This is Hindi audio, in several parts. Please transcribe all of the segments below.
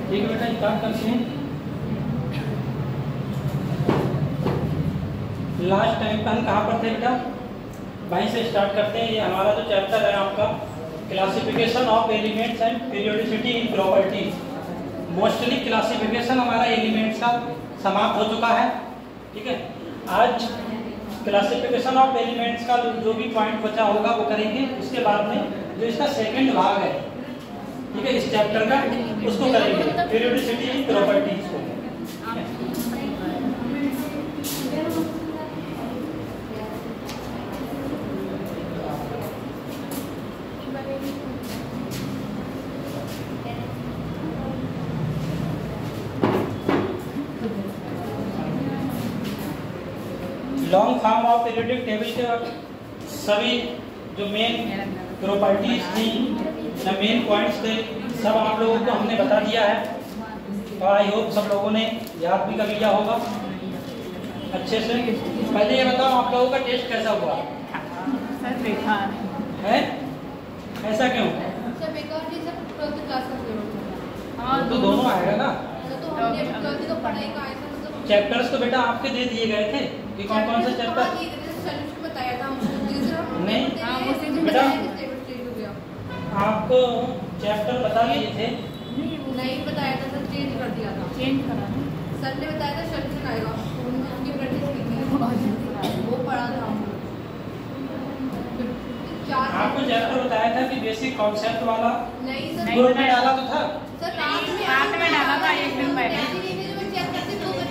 ठीक है बेटा, स्टार्ट करते हैं। लास्ट टाइम पे हम कहाँ पर थे बेटा? वहीं से स्टार्ट करते हैं। ये हमारा जो चैप्टर है आपका classification of elements and periodicity in properties. Mostly classification हमारा एलिमेंट्स का समाप्त हो चुका है। ठीक है, आज क्लासिफिकेशन ऑफ एलिमेंट्स का जो भी पॉइंट बचा होगा वो करेंगे। उसके बाद में जो इसका सेकंड भाग है, ठीक है, इस चैप्टर का, उसको करेंगे, पीरियोडिसिटी इन प्रॉपर्टीज को। Long form of periodic table के सभी जो मेन प्रॉपर्टीज थी या मेन पॉइंट्स थे, सब आप लोगों को हमने बता दिया है और आई होप सब लोगों ने याद भी कर लिया होगा अच्छे से। पहले ये बताओ, आप लोगों का टेस्ट कैसा हुआ? सर बेकार है। ऐसा क्यों? सर बेकार जी, सर 12th क्लास का पेपर। हाँ तो दोनों आएगा ना। तो हमने 12th तो पढ़ाई का आया था, मतलब चैप्टर्स तो बेटा आपके दे दिए गए थे कि कौन कौन से चैप्टर? सॉल्यूशन बताया था हमको, नहीं, हां वो से बेटा चेंज हो गया। आपको चैप्टर बता दिए थे? नहीं बताया था सर, चेंज कर दिया था। चेंज करा सर ने बताया था सॉल्यूशन आएगा, उनकी प्रैक्टिस की थी, वो पढ़ा था हमने। आपको चैप्टर बताया था कि बेसिक कॉन्सेप्ट वाला नहीं सर, ग्रुप में डाला तो था। सर रात में डाला था एक दिन पहले।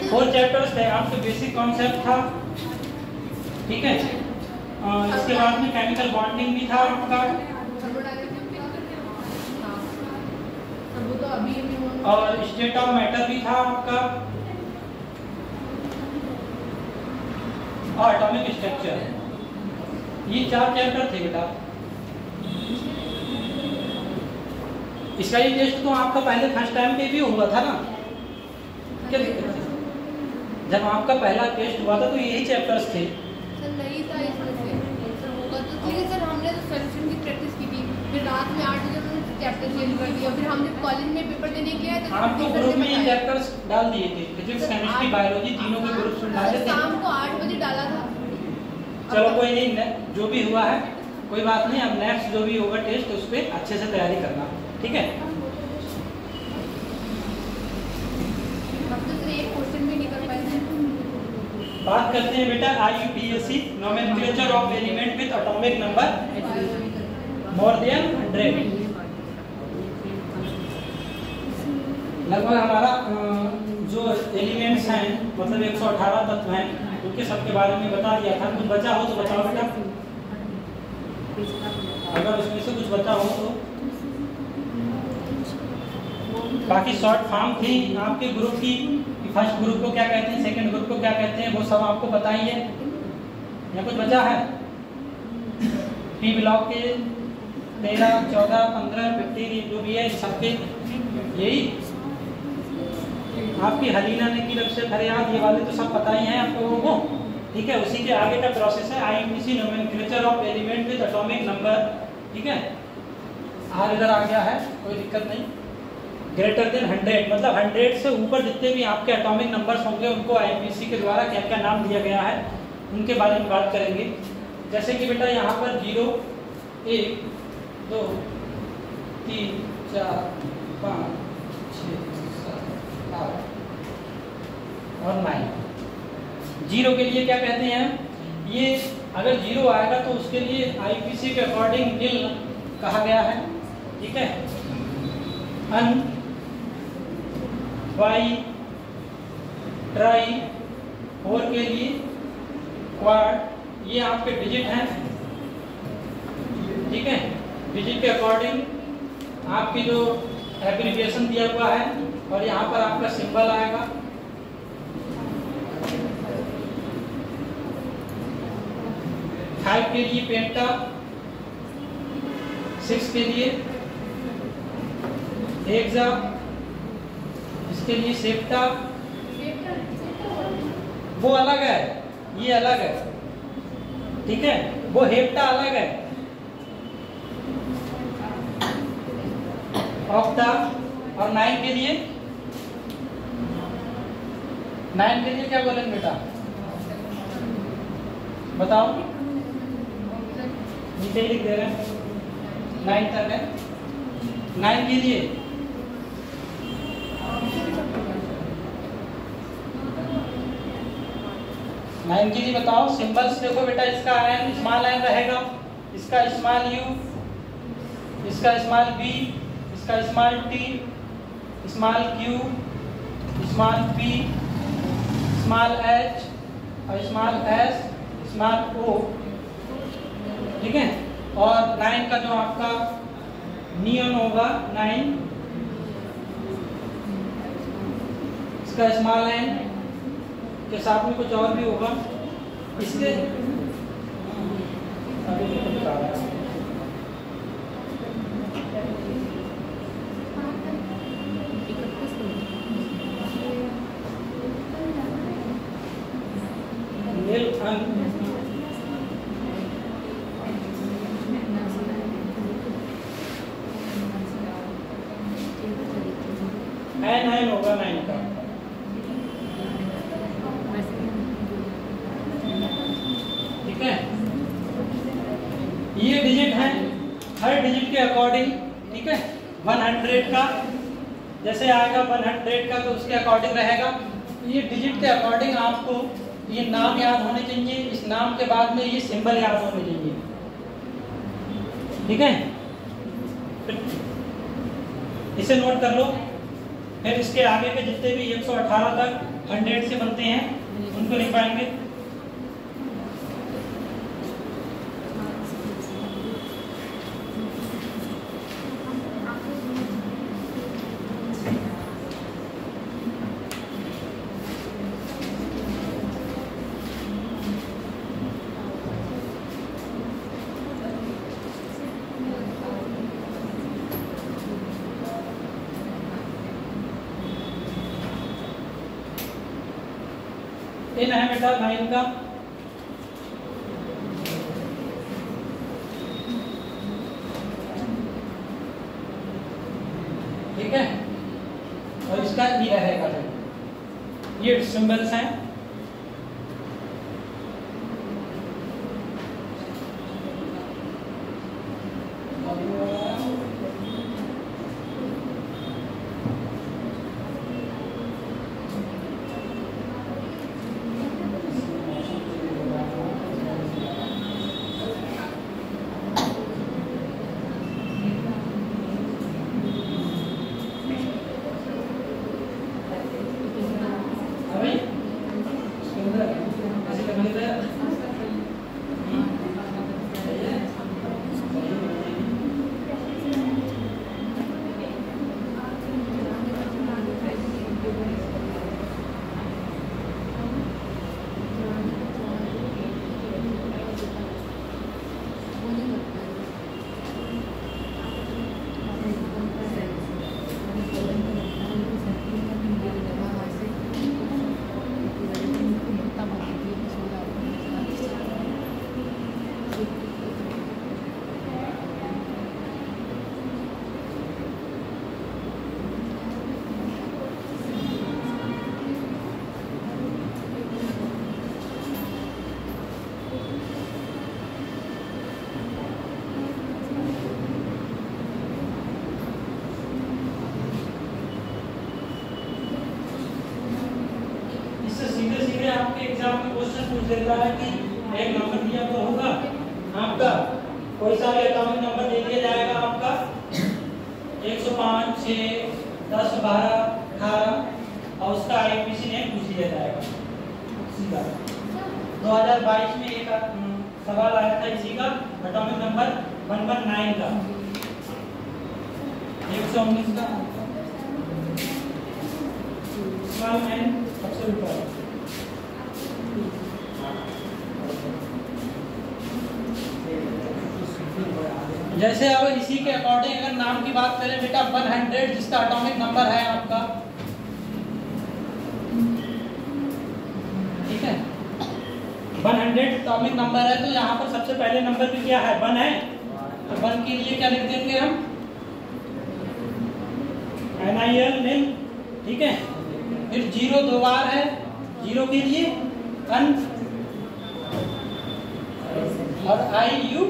4 चैप्टर्स थे आपके। बेसिक कॉन्सेप्ट था, ठीक है, इसके बाद में केमिकल बॉन्डिंग भी था आपका, और स्टेट ऑफ मैटर भी था आपका, और एटॉमिक स्ट्रक्चर। ये 4 चैप्टर थे बेटा। इसका ये टेस्ट तो आपका पहले फर्स्ट टाइम पे भी हुआ था ना? क्या दिक्कत है? जब आपका पहला टेस्ट हुआ था तो यही चैप्टर्स थे। सर नहीं था इसमें से, सर होगा तो ठीक है। सर हमने तो सॉल्यूशन की प्रैक्टिस की थी, फिर रात में 8 बजे मैंने चैप्टर चेंज कर दिया, फिर हमने कॉलेज में पेपर देने गया तो आपको ग्रुप में ये चैप्टर्स डाल दिए थे, फिजिक्स केमिस्ट्री बायोलॉजी तीनों के ग्रुप्स में डाले थे। शाम को 8 बजे डाला था। चलो कोई नहीं, जो भी हुआ है कोई बात नहीं। अब नेक्स्ट जो भी होगा टेस्ट उस पर अच्छे से तैयारी करना, ठीक है। हम तो सिर्फ एक क्वेश्चन भी नहीं कर पाए थे। बात करते हैं बेटा IUPAC, nomenclature of element with atomic number more than 100। लगभग हमारा जो एलिमेंट्स हैं, मतलब 118 तत्व हैं, उनके सबके बारे में बता दिया था। कुछ बचा हो तो बताओ बेटा, अगर उसमें से कुछ बचा हो तो। बाकी शॉर्ट फॉर्म थी आपके ग्रुप की, फर्स्ट ग्रुप को क्या कहते हैं, सेकंड ग्रुप को क्या कहते हैं, वो सब आपको बताइए। या कुछ बचा है? पी ब्लॉक के 13, 14, 15, 15 जो भी है सबके यही आपकी हलीना ने की रक्षा फरियाद, ये वाले तो सब पता ही हैं आप लोगों को, ठीक है। उसी के आगे का प्रोसेस है IUPAC nomenclature of element with atomic number, ठीक है। आर इधर आ गया है, कोई दिक्कत नहीं। ग्रेटर देन 100, मतलब 100 से ऊपर जितने भी आपके एटॉमिक नंबर्स होंगे उनको IUPAC के द्वारा क्या क्या नाम दिया गया है उनके बारे में बात करेंगे। जैसे कि बेटा यहाँ पर 0, 1, 2, 3, 4, 5, 6, और 9। 0 के लिए क्या कहते हैं, ये अगर 0 आएगा तो उसके लिए आईपीसी के अकॉर्डिंग नील कहा गया है, ठीक है। अन, बाई, ट्राई, 4 के लिए क्वाड, ये आपके डिजिट हैं, ठीक है। डिजिट के अकॉर्डिंग आपकी जो एप्लीकेशन दिया हुआ है और यहाँ पर आपका सिंबल आएगा। फाइव के लिए पेंटा, 6 के लिए हेक्सा, इसके लिए सेप्टा, वो अलग है, ये अलग है, ठीक है। वो हेप्टा अलग है। ऑक्टा और 9 के लिए, 9 के लिए क्या बोलेंगे बेटा, बताओ, नीचे ही लिख दे रहे हैं, 9 तक है। 9 के लिए बताओ सिंबल्स। देखो बेटा, इसका एन स्मॉल एन रहेगा, इसका स्मॉल यू, इसका स्मॉल बी, इसका small T, small Q, small P, small H और स्मॉल एस, स्मॉल ओ, ठीक है। और 9 का जो आपका नियन होगा 9, इसका स्मॉल एन के साथ में कुछ और भी होगा, इसके N9 होगा 9 का, ठीक है। ये डिजिट है, हर डिजिट के अकॉर्डिंग, ठीक है। 100 का जैसे आएगा 100 का तो उसके अकॉर्डिंग रहेगा। ये डिजिट के अकॉर्डिंग आपको ये नाम याद होने चाहिए, इस नाम के बाद में ये सिंबल याद होने चाहिए, ठीक है। इसे नोट कर लो। फिर इसके आगे के जितने भी 118 तक 100 से बनते हैं उनको लिख पाएंगे। इन है बेटा 9 का, ठीक है। और इसका ई रहेगा, ये सिंबल्स हैं। एग्जाम में क्वेश्चन पूछ देता है कि एक नंबर दिया तो होगा आपका, कोई सा भी एटॉमिक नंबर दे दिया जाएगा आपका 105, 6, 10, 12, 18 और उसका आईपीसी नेम पूछ लिया जाएगा सीधा। 2022 में एक सवाल आया था इसी का, एटॉमिक नंबर 119 का, 119 का स्मॉल एन सबसे ऊपर। जैसे अब इसी के अकॉर्डिंग अगर नाम की बात करें बेटा 100 जिसका एटॉमिक नंबर है आपका, ठीक है 100 एटॉमिक नंबर है, तो यहाँ पर सबसे पहले नंबर भी क्या है 1 है, तो 1 के लिए क्या लिख देंगे हम NIL NIL, ठीक है। फिर 0 दो बार है, 0 के लिए अन और IU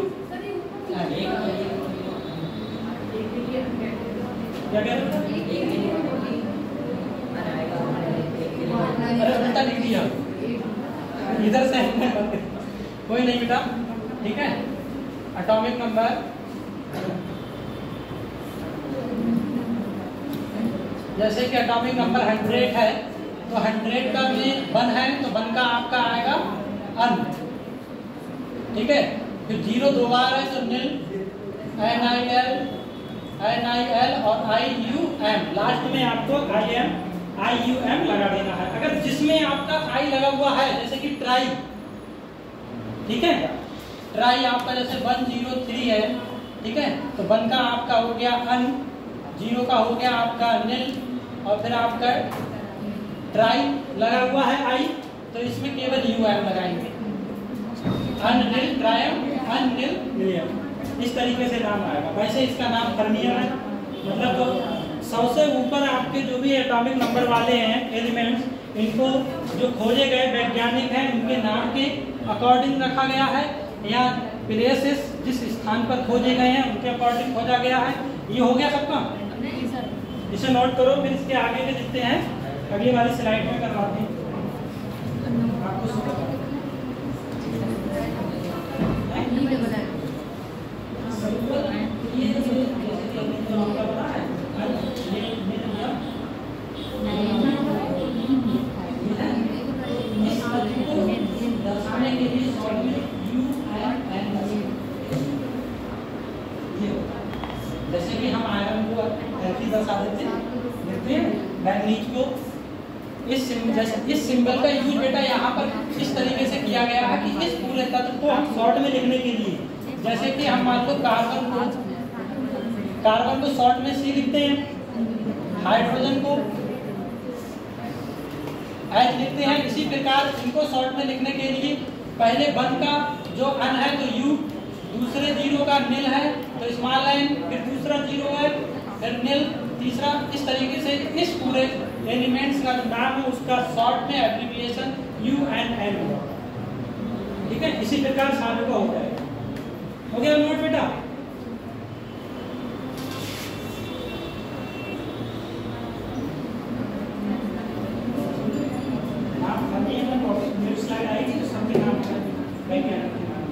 अरे उल्टा लिख दिया इधर से कोई नहीं बेटा, ठीक है। एटॉमिक नंबर जैसे कि एटॉमिक नंबर 100 है, तो 100 का में 1 है तो 1 का आपका आएगा अन, ठीक है। फिर 0 दो बार है तो NIL NIL और IUM, लास्ट में आपको IUM लगा देना है। अगर जिसमें आपका I लगा हुआ है जैसे कि ट्राई, ठीक है, ट्राई आपका जैसे 103 है, ठीक है, तो 1 का आपका हो गया अन, 0 का हो गया आपका NIL और फिर आपका ट्राई लगा हुआ है I, तो इसमें केवल UM लगाएंगे, अन-निल ट्रायम, अन-निल मिलियम, इस तरीके से नाम आएगा। वैसे इसका नाम कर्नियम है, मतलब तो 100 से ऊपर आपके जो भी एटॉमिक नंबर वाले हैं एलिमेंट्स, इनको जो खोजे गए वैज्ञानिक हैं उनके नाम के अकॉर्डिंग रखा गया है, या प्लेसेस जिस स्थान पर खोजे गए हैं उनके अकॉर्डिंग खोजा गया है। ये हो गया सबका, इसे नोट करो। फिर इसके आगे के जितने हैं अगली वाली स्लाइड में करवाते हैं आपको। जैसे कि हम आयरन को ऐसे दर्शा देते हैं, मैग्नीज को इस सिंबल का यूज बेटा यहाँ पर इस तरीके से किया गया है कि इस पूरे तत्व को हम शॉर्ट में लिखने के लिए, जैसे कि हम मान लो कार्बन को शॉर्ट में C लिखते हैं, हाइड्रोजन को H लिखते हैं। इसी प्रकार इनको शॉर्ट में लिखने के लिए पहले 1 का जो अन है तो U, दूसरे 0 का NIL है तो स्मॉल n, फिर दूसरा 0 है फिर NIL, तीसरा, इस तरीके से इस पूरे एलिमेंट्स का जो नाम है उसका शॉर्ट में एब्रिविएशन UNN होगा, ठीक है। इसी प्रकार सारे का हो जाएगा। हो गया नोट बेटा? स्लाइड आएगी तो सबके नाम वैज्ञानिक के नाम।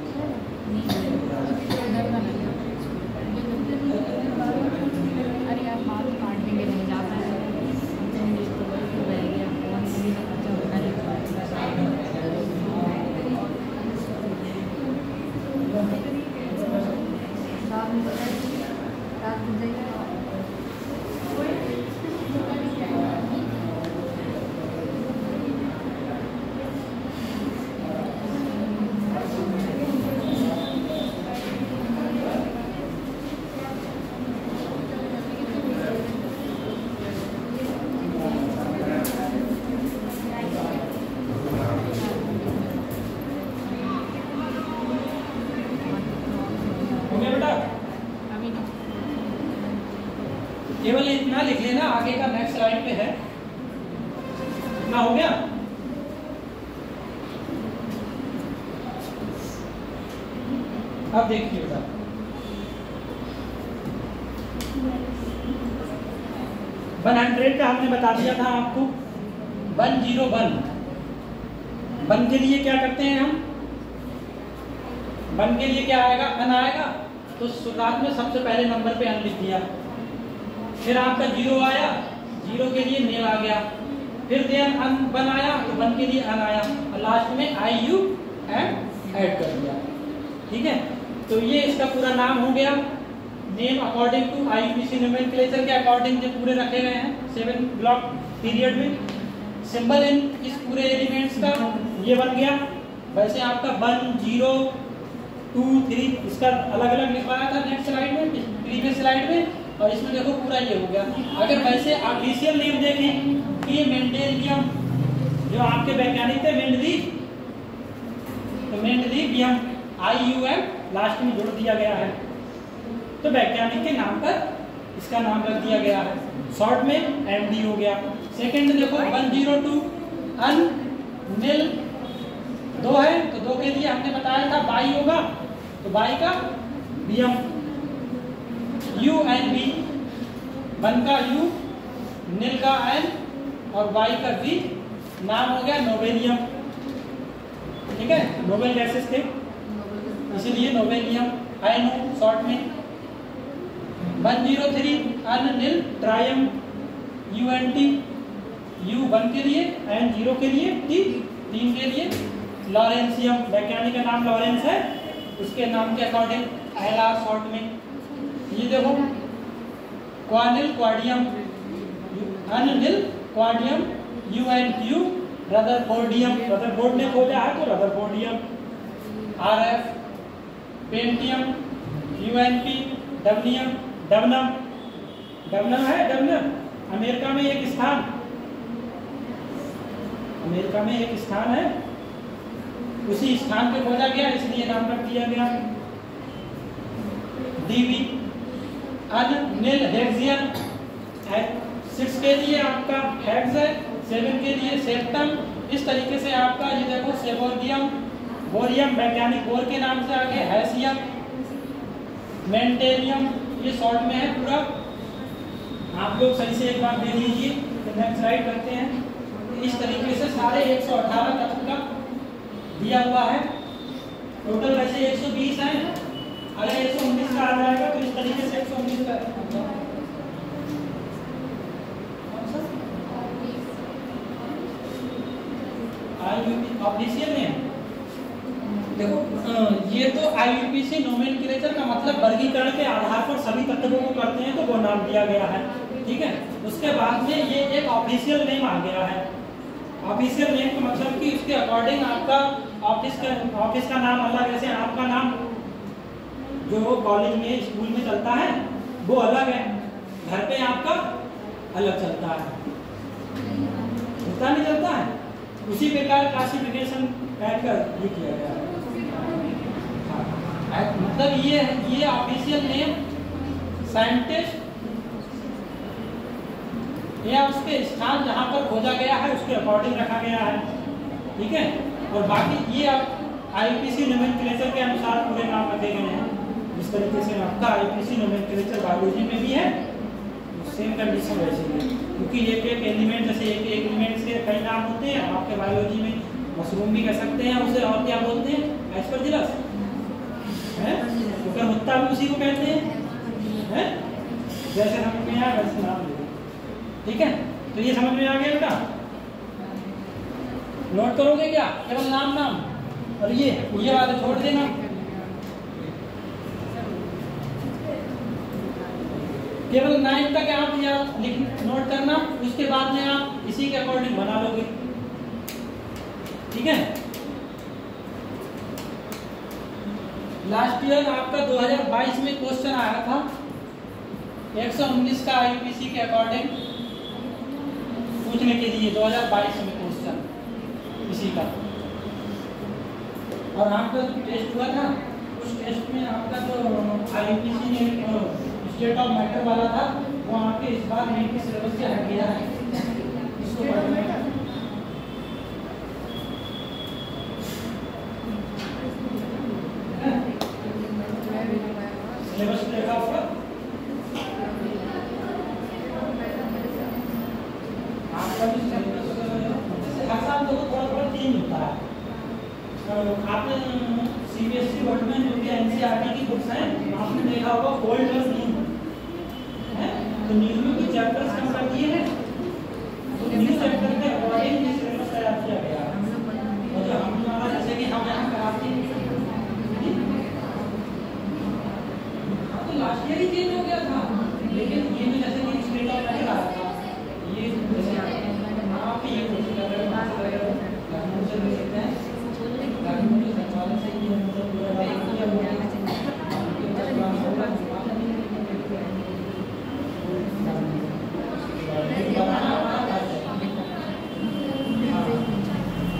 अरे यार बात काट देंगे, नहीं जाता है केवल इतना लिख लेना, आगे का नेक्स्ट स्लाइड पे है। इतना हो गया? अब देखिए बेटा, वन 100 का हमने बता दिया था आपको 101, वन के लिए क्या करते हैं हम, वन के लिए क्या आएगा, अन आएगा, तो शुरुआत में सबसे पहले नंबर पे अन लिख दिया। फिर आपका 0 आया, 0 के लिए नेल आ गया, फिर देन अन वन आया तो वन के लिए अन आया, और लास्ट में IU एंड ऐड कर दिया। ठीक है, तो ये इसका पूरा नाम हो गया। Name according to IUPAC nomenclature के अकॉर्डिंग जो पूरे रखे गए हैं 7 ब्लॉक पीरियड में। सिंबल इन इस पूरे एलिमेंट्स का ये बन गया। वैसे आपका 1 0 2 3 इसका अलग अलग लिखवाया था नेक्स्ट स्लाइड में, प्रीवियस स्लाइड में, और इसमें देखो पूरा ये हो गया। अगर वैसे ऑफिशियल नेम देखें कि मेंडेलियम जो आपके वैज्ञानिक थे मेंडलीव, तो मेंडलीवियम IUM लास्ट में जोड़ दिया गया है, तो वैज्ञानिक के नाम पर इसका नाम रख दिया गया है। शॉर्ट में MD हो गया। सेकंड देखो 102 अन नील 2 है, तो 2 के लिए हमने बताया था बाई होगा, तो बाई का बियम, U एंड B, 1 का U, नील का N और Y का V, नाम हो गया नोबेलियम। ठीक है, नोबेल गैसेस थे इसीलिए नोबेलियम, INO शॉर्ट में। 103 अन नील ट्रायम, UNT, U 1 के लिए एंड 0 के लिए T, 3 के लिए लॉरेंसियम, वैज्ञानिक का नाम लॉरेंस है, उसके नाम के अकॉर्डिंग LR शॉर्ट में। ये देखो क्वानिल क्वाडियम, अनिल क्वाडियम, UNQ रदरफोर्डियम, रदरफोर्ड ने खोजा है तो रदरफोर्डियम। RF पेंटियम, UNP डबनियम, डबनम, डबनम है, डबनम अमेरिका में एक स्थान, अमेरिका में एक स्थान है, उसी स्थान पे खोजा गया इसलिए नाम रख दिया गया। DB अन नील हेक्सियन, 6 के लिए आपका हेक्स है, 7 के लिए सेप्टम। इस तरीके से आपका ये देखो सेबोरियम, बोरियम वैज्ञानिक बोर के नाम से आगे, हैसियम, मेंटेलियम, ये शॉर्ट में है पूरा। आप लोग सही से एक बार देख लीजिए, नेक्स्ट स्लाइड करते हैं। इस तरीके से सारे 118 तत्व का दिया हुआ है। टोटल वैसे 120 है, अगर 119 का आ जाएगा तो इस तरीके से 119 का ऑफिशियल नेम देखो, ये तो IUPAC नोमेनक्लेचर का मतलब वर्गीकरण के आधार पर सभी तत्वों को करते हैं तो वो नाम दिया गया है। ठीक है, उसके बाद में ये एक ऑफिशियल नेम आ गया है। ऑफिशियल नेम का मतलब कि उसके अकॉर्डिंग आपका ऑफिस का नाम अलग, जैसे आपका नाम जो कॉलेज में स्कूल में चलता है वो अलग है, घर पे आपका अलग चलता है, नहीं चलता है, उसी प्रकार क्लासिफिकेशन ऐड कर ये किया गया है। मतलब ये ऑफिशियल नेम साइंटिस्ट या उसके स्थान जहां पर खोजा गया है उसके अकॉर्डिंग रखा गया है। ठीक है, और बाकी ये IUPAC नोमेनक्लेचर के अनुसार पूरे नाम रखे गए हैं। जिस तरीके से आपका IUPAC नोमेनक्लेचर बायोलॉजी में भी है, सेम कंडीशन वैसे ही है, क्योंकि एक एक एलिमेंट जैसे एक एलिमेंट के कई नाम होते हैं। आपके बायोलॉजी में मशरूम भी कह सकते हैं उसे, और क्या बोलते हैं, एस्परजिलस है, तो क्या मुत्ता भी उसी को कहते हैं, जैसे समझ में आया वैसे नाम ले। ठीक है, तो ये समझ में आ गया बेटा, नोट करोगे क्या, केवल नाम नाम, और ये वाले छोड़ देना। केवल 9 तक आप नोट करना, उसके बाद में आप इसी के अकॉर्डिंग बना लोगे। ठीक है, लास्ट ईयर आपका 2022 में क्वेश्चन आया था 119 का IUPAC के अकॉर्डिंग पूछने के लिए, 2022 में क्वेश्चन इसी का। और आपका जो टेस्ट हुआ था उस टेस्ट में आपका जो IUPAC ने स्टेट ऑफ मैटर वाला था वो आपके इस बार मेन के सिलेबस से हट गया है, इसको पढ़ने का। सिलेबस देखा होगा आपका भी सिलेबस हर साल तो थोड़ा थोड़ा चेंज होता है। आपने सीबीएसई बोर्ड में जो कि एनसीईआरटी की बुक्स हैं आपने देखा होगा ओल्ड और न्यू है, तो न्यू में कुछ चैप्टर्स कम कर दिए हैं, तो न्यू चैप्टर के अकॉर्डिंग ये सिलेबस तैयार किया गया है। और जो हमारा जैसे कि हम यहाँ कराते हैं तो लास्ट ईयर ही चेंज हो गया था, लेकिन ये में जैसे कि स्टेट ऑफ मैटर आया था, ये जैसे आप ये कोशिश कर रहे हो से ले सकते हैं से ये मतलब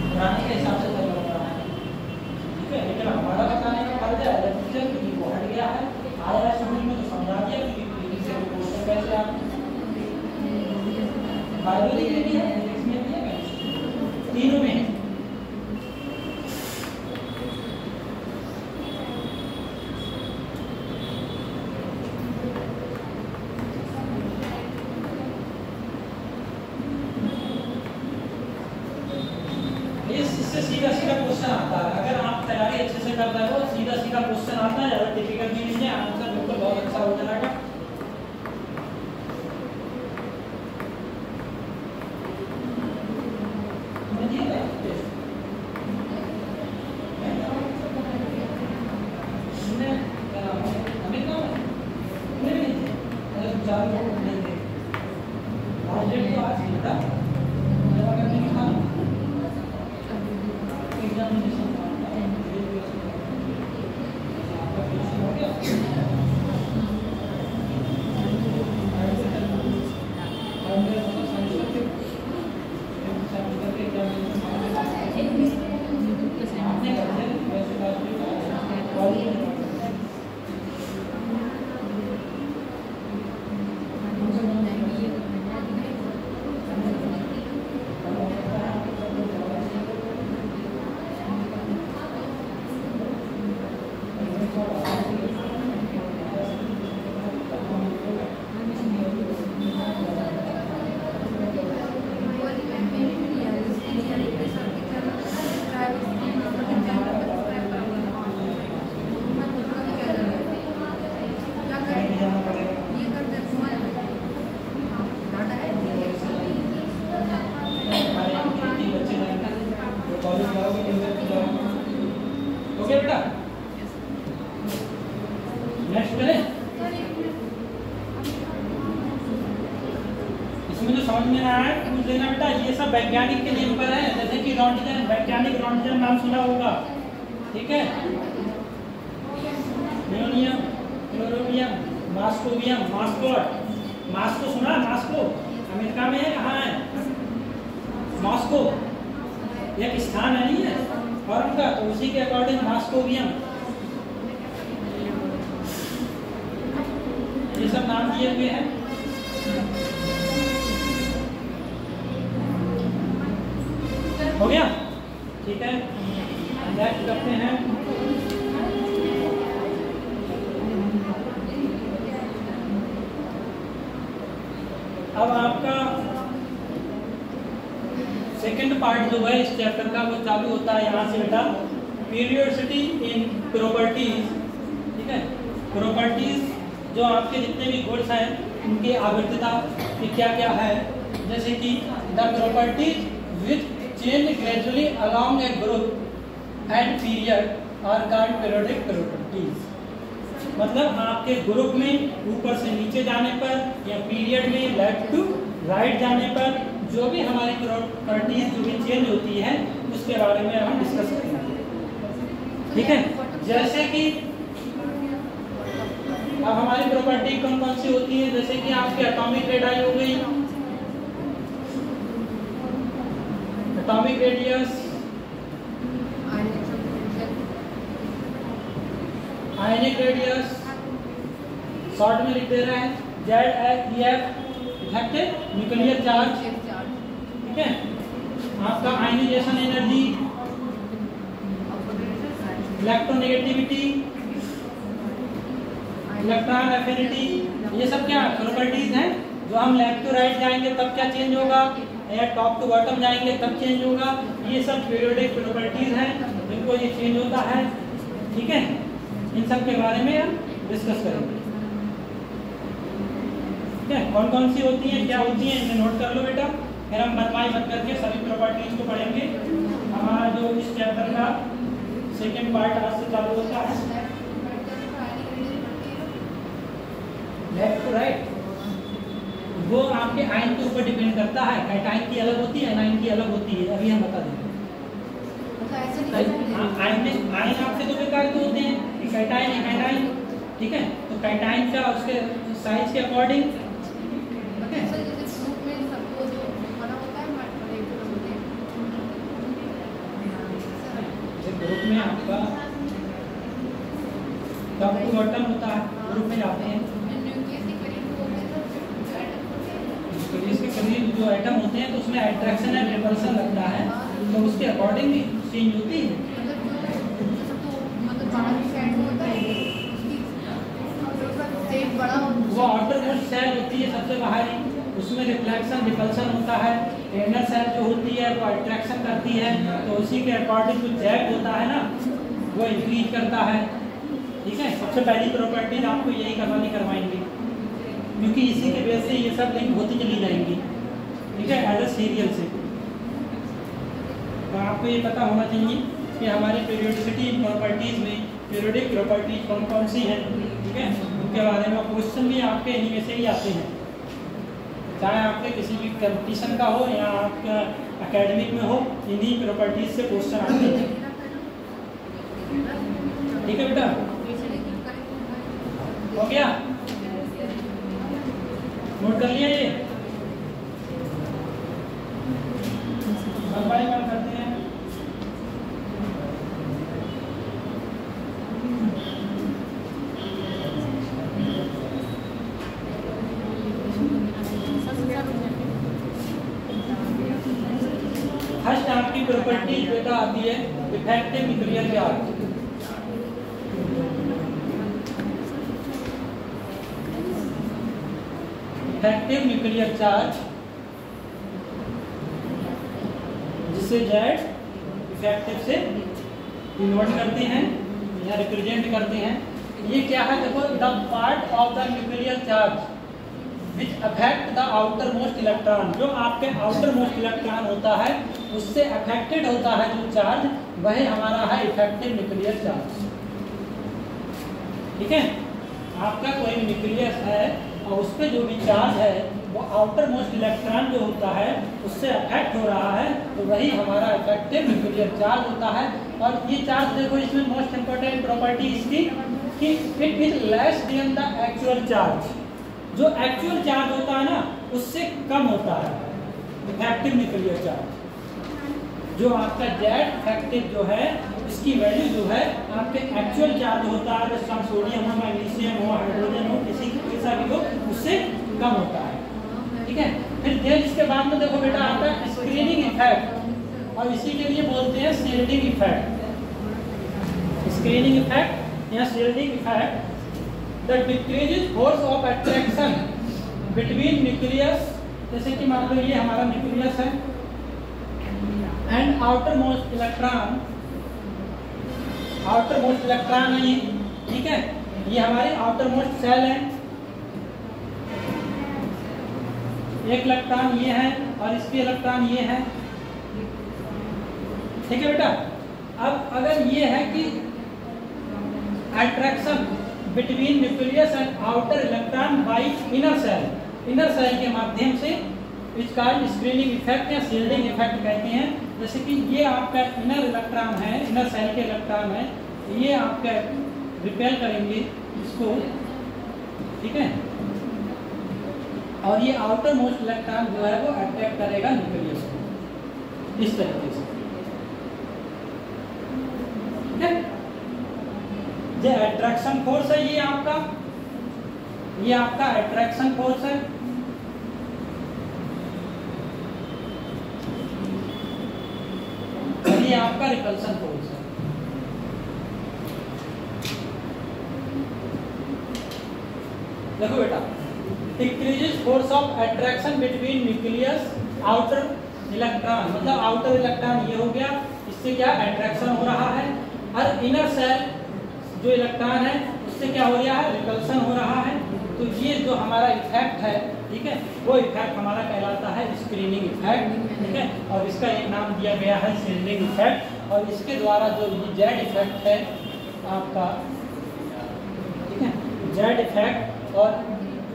पुराने के हिसाब से चल रहा है, ठीक है। लेकिन हमारा बताने का फर्ज है टीचर क्योंकि वो हट गया है, आया स्कूल में तो समझा दिया क्योंकि से क्वेश्चन कैसे आप बायोलॉजी में भी है, फिजिक्स में भी है, तीनों में है। इससे सीधा सीधा क्वेश्चन आता है, अगर आप तैयारी अच्छे से कर रहे हो सीधा सीधा क्वेश्चन आता है, ज़्यादा डिफिकल्ट भी नहीं है, आंसर बिल्कुल बहुत अच्छा हो जाएगा। ओके बेटा, नेक्स्ट करें। इसमें जो समझ में आया है पूछ लेना बेटा, ये सब वैज्ञानिक के नियम पर है, जैसे कि रॉन्टिजन, वैज्ञानिक रॉन्टिजन नाम सुना होगा, ठीक है। नियोनियम, क्लोरोबियम, मास्कोबियम, मास्कोट, मास्को सुना, मास्को अमेरिका में है, कहाँ है मास्को, एक स्थान है नहीं है फॉर्म का, तो उसी के अकॉर्डिंग मास्कोबियम, ये सब नाम दिए हुए हैं। हो गया, ठीक है। नेक्स्ट करते हैं अब आपका सेकंड पार्ट जो है इस चैप्टर का वो चालू होता है यहाँ से बेटा, पीरियोडिसिटी इन प्रॉपर्टीज, ठीक है। प्रॉपर्टीज जो आपके जितने भी गुड्स हैं उनकी आवर्तता की क्या क्या है, जैसे कि the properties which change gradually along a group and period are called periodic properties. मतलब आपके ग्रुप में ऊपर से नीचे जाने पर या पीरियड में लेफ्ट टू राइट जाने पर जो भी हमारी प्रॉपर्टीज जो भी चेंज होती है उसके बारे में हम डिस्कस करेंगे, ठीक है। जैसे कि अब हमारी प्रॉपर्टी कौन कौन सी होती है, जैसे कि आपकी एटॉमिक रेडियस हो गई, atomic radius, ionic radius, short में लिख दे रहे हैं ZEF, इफेक्टिव न्यूक्लियर चार्ज, ठीक है। आपका ionization energy, electronegativity, electron affinity, ये सब क्या प्रॉपर्टीज हैं जो हम लेफ्ट टू राइट जाएंगे तब क्या चेंज होगा, या टॉप टू बॉटम जाएंगे तब चेंज होगा। ये सब पीरियोडिक प्रॉपर्टीज हैं इनको ये चेंज होता है, ठीक है। इन सब के बारे में हम डिस्कस करेंगे, ठीक है। कौन कौन सी होती हैं, क्या होती हैं, इन्हें नोट कर लो बेटा। फिर हम बनवाई बन करके सभी प्रॉपर्टीज को पढ़ेंगे। हमारा जो इस चैप्टर का सेकेंड पार्ट आज से चालू होता है, लेफ्ट टू राइट। वो आपके आयन के ऊपर डिपेंड करता है। कैटाइन की अलग होती है, एनाइन की अलग होती है, अभी हम बता देंगे। आयन आपसे दो प्रकार के होते हैं, एक कैटाइन एक एनाइन, ठीक है। तो कैटाइन का उसके साइज के अकॉर्डिंग, ग्रुप में आपका टॉप टू बॉटम होता है, ग्रुप में जाते हैं। न्यूक्लियस के करीब जो एटम होते हैं तो उसमें अट्रैक्शन एंड रिपल्सन लगता है, तो उसके अकॉर्डिंग भी चेंज होती है। वो आउटर मोस्ट सेल होती है सबसे बाहरी, उसमें रिफ्लेक्शन रिपल्सन होता है। इनर सेल जो होती है वो अट्रैक्शन करती है, तो उसी के अकॉर्डिंग जो जैक होता है ना वो इंक्रीज करता है, ठीक है। सबसे पहली प्रॉपर्टीज आपको यही करवाएंगे, क्योंकि इसी के बेस से ये सब लिंक होती चली जाएंगी, ठीक है, एज अ सीरियल से। तो आपको ये पता होना चाहिए कि हमारे पीरियोडिसिटी प्रॉपर्टीज में पीरियोडिक प्रॉपर्टीज कौन कौन सी हैं, ठीक है। उनके बारे में क्वेश्चन भी आपके इन्हीं में से ही आते हैं, चाहे आपके किसी भी कंपटीशन का हो या आपका एकेडमिक में हो, इन्हीं प्रॉपर्टीज से क्वेश्चन आते हैं, ठीक है बेटा। हो गया, नोट कर लिया ये। लंबाई कम करते हैं। फर्स्ट आपकी प्रॉपर्टी बेटा आती है effective nuclear charge. Effective nuclear charge, जिसे जेड इफेक्टिव से डिनोट करते हैं या रिप्रेजेंट करते हैं। ये क्या है, देखो, the part of the nuclear charge which affect the outer most electron. जो आपके आउटर मोस्ट इलेक्ट्रॉन होता है उससे अफेक्टेड होता है जो चार्ज, वह हमारा है इफेक्टिव न्यूक्लियर चार्ज, ठीक है। आपका कोई भी न्यूक्लियस है और उस पर जो भी चार्ज है वो आउटर मोस्ट इलेक्ट्रॉन जो होता है उससे अफेक्ट हो रहा है, तो वही हमारा इफेक्टिव न्यूक्लियर चार्ज होता है। और ये चार्ज देखो, इसमें मोस्ट इंपोर्टेंट प्रॉपर्टी इसकी कि it is less than the actual charge. जो एक्चुअल चार्ज होता है ना उससे कम होता है इफेक्टिव न्यूक्लियर चार्ज। जो आपका जेड इफेक्टिव जो है इसकी वैल्यू जो है आपके एक्चुअल चार्ज होता है, जैसे सोडियम हो, मैग्नीशियम हो, हाइड्रोजन हो, किसी कैसा भी हो, उससे कम होता है, ठीक है। फिर देन इसके बाद में देखो बेटा आता है स्क्रीनिंग इफेक्ट, और इसी के लिए बोलते हैं शील्डिंग इफेक्ट। स्क्रीनिंग इफेक्ट या shielding effect, the decreases force of attraction between nucleus, जैसे कि मान लो ये हमारा न्यूक्लियस है and outer most electron, outer most electron है ये, ठीक है। ये हमारे आउटर मोस्ट सेल है, एक इलेक्ट्रॉन ये है और इसके इलेक्ट्रॉन ये है, ठीक है बेटा। अब अगर ये है कि attraction between nucleus and outer electron by inner shell, inner shell के माध्यम से, इस कारण स्क्रीनिंग इफेक्ट या शील्डिंग इफेक्ट कहते हैं। जैसे कि ये आपका इनर इलेक्ट्रॉन है, इनर सेल के इलेक्ट्रॉन है, ये आपका रिपेल करेंगे इसको, ठीक है, और ये आउटर मोस्ट इलेक्ट्रॉन जो है वो अट्रैक्ट करेगा न्यूक्लियस को, इस तरीके से, ठीक है। ये अट्रैक्शन फोर्स है, ये आपका अट्रैक्शन फोर्स है, और ये आपका रिपल्सन फोर्स है। देखो बेटा, decreases force of attraction between nucleus outer electron, मतलब आउटर इलेक्ट्रॉन ये हो गया, इससे क्या अट्रैक्शन हो रहा है, और इनर सेल जो इलेक्ट्रॉन है उससे क्या हो रहा है, रिपल्सन हो रहा है। तो ये जो हमारा इफेक्ट है, ठीक है, वो इफेक्ट हमारा कहलाता है स्क्रीनिंग इफेक्ट, ठीक है। और इसका एक नाम दिया गया है शील्डिंग इफेक्ट। और इसके द्वारा जो जेड इफेक्ट है आपका, ठीक है, जेड इफेक्ट और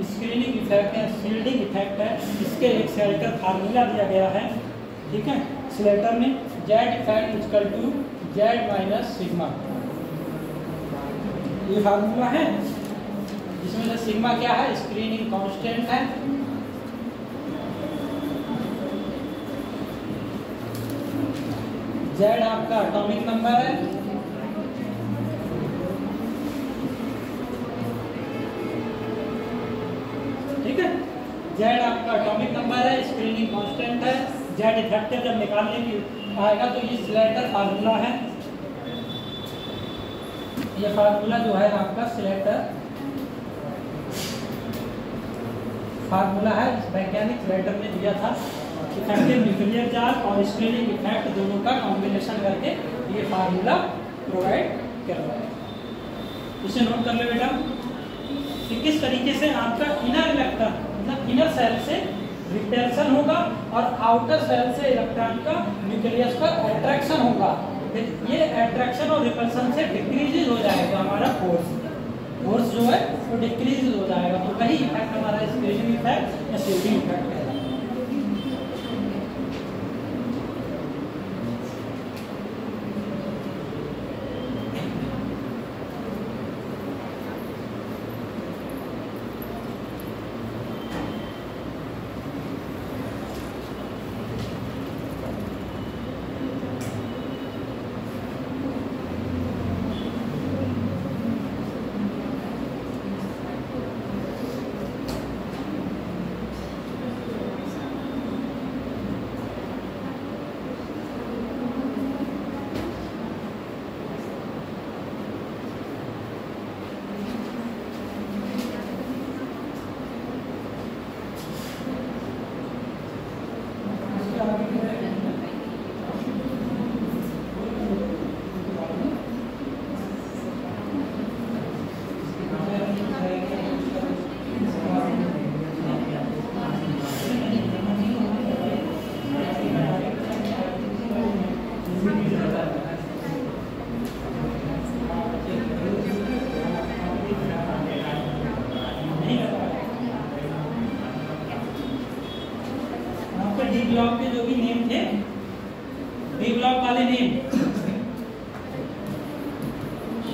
स्क्रीनिंग इफेक्ट है, शील्डिंग इफेक्ट है, इसके एक स्लेटर फार्मूला दिया गया है, ठीक है। स्लेटर में Z effect equal to Z minus sigma, ये फार्मूला है, जिसमें से सिग्मा क्या है, स्क्रीनिंग कांस्टेंट है, जेड आपका एटॉमिक नंबर है, ठीक है, जेड आपका एटॉमिक नंबर है, स्क्रीनिंग कांस्टेंट है, जेड इफेक्टिव जब निकालने की आएगा तो ये स्लेटर फार्मूला है। ये फार्मूला जो है आपका स्लेटर फार्मूला है, वैज्ञानिक स्लेटर में दिया था। इफेक्टिव न्यूक्लियर चार्ज और स्क्रीनिंग इफेक्ट दोनों का कॉम्बिनेशन करके ये फार्मूला प्रोवाइड कर रहा है। इसे नोट कर लो बेटा कि किस तरीके से आपका इनर इलेक्ट्रॉन मतलब इनर सेल से रिपल्सन होगा और आउटर सेल से इलेक्ट्रॉन का न्यूक्लियस पर अट्रैक्शन होगा। ये अट्रैक्शन और रिपल्सन से डिक्रीज हो जाएगा हमारा फोर्स जो है वो डिक्रीज हो जाएगा। तो वही इफेक्ट हमारा स्क्रीनिंग इफेक्ट या शील्डिंग इफेक्ट है। डी ब्लॉक के जो भी नेम थे, डी ब्लॉक वाले नेम,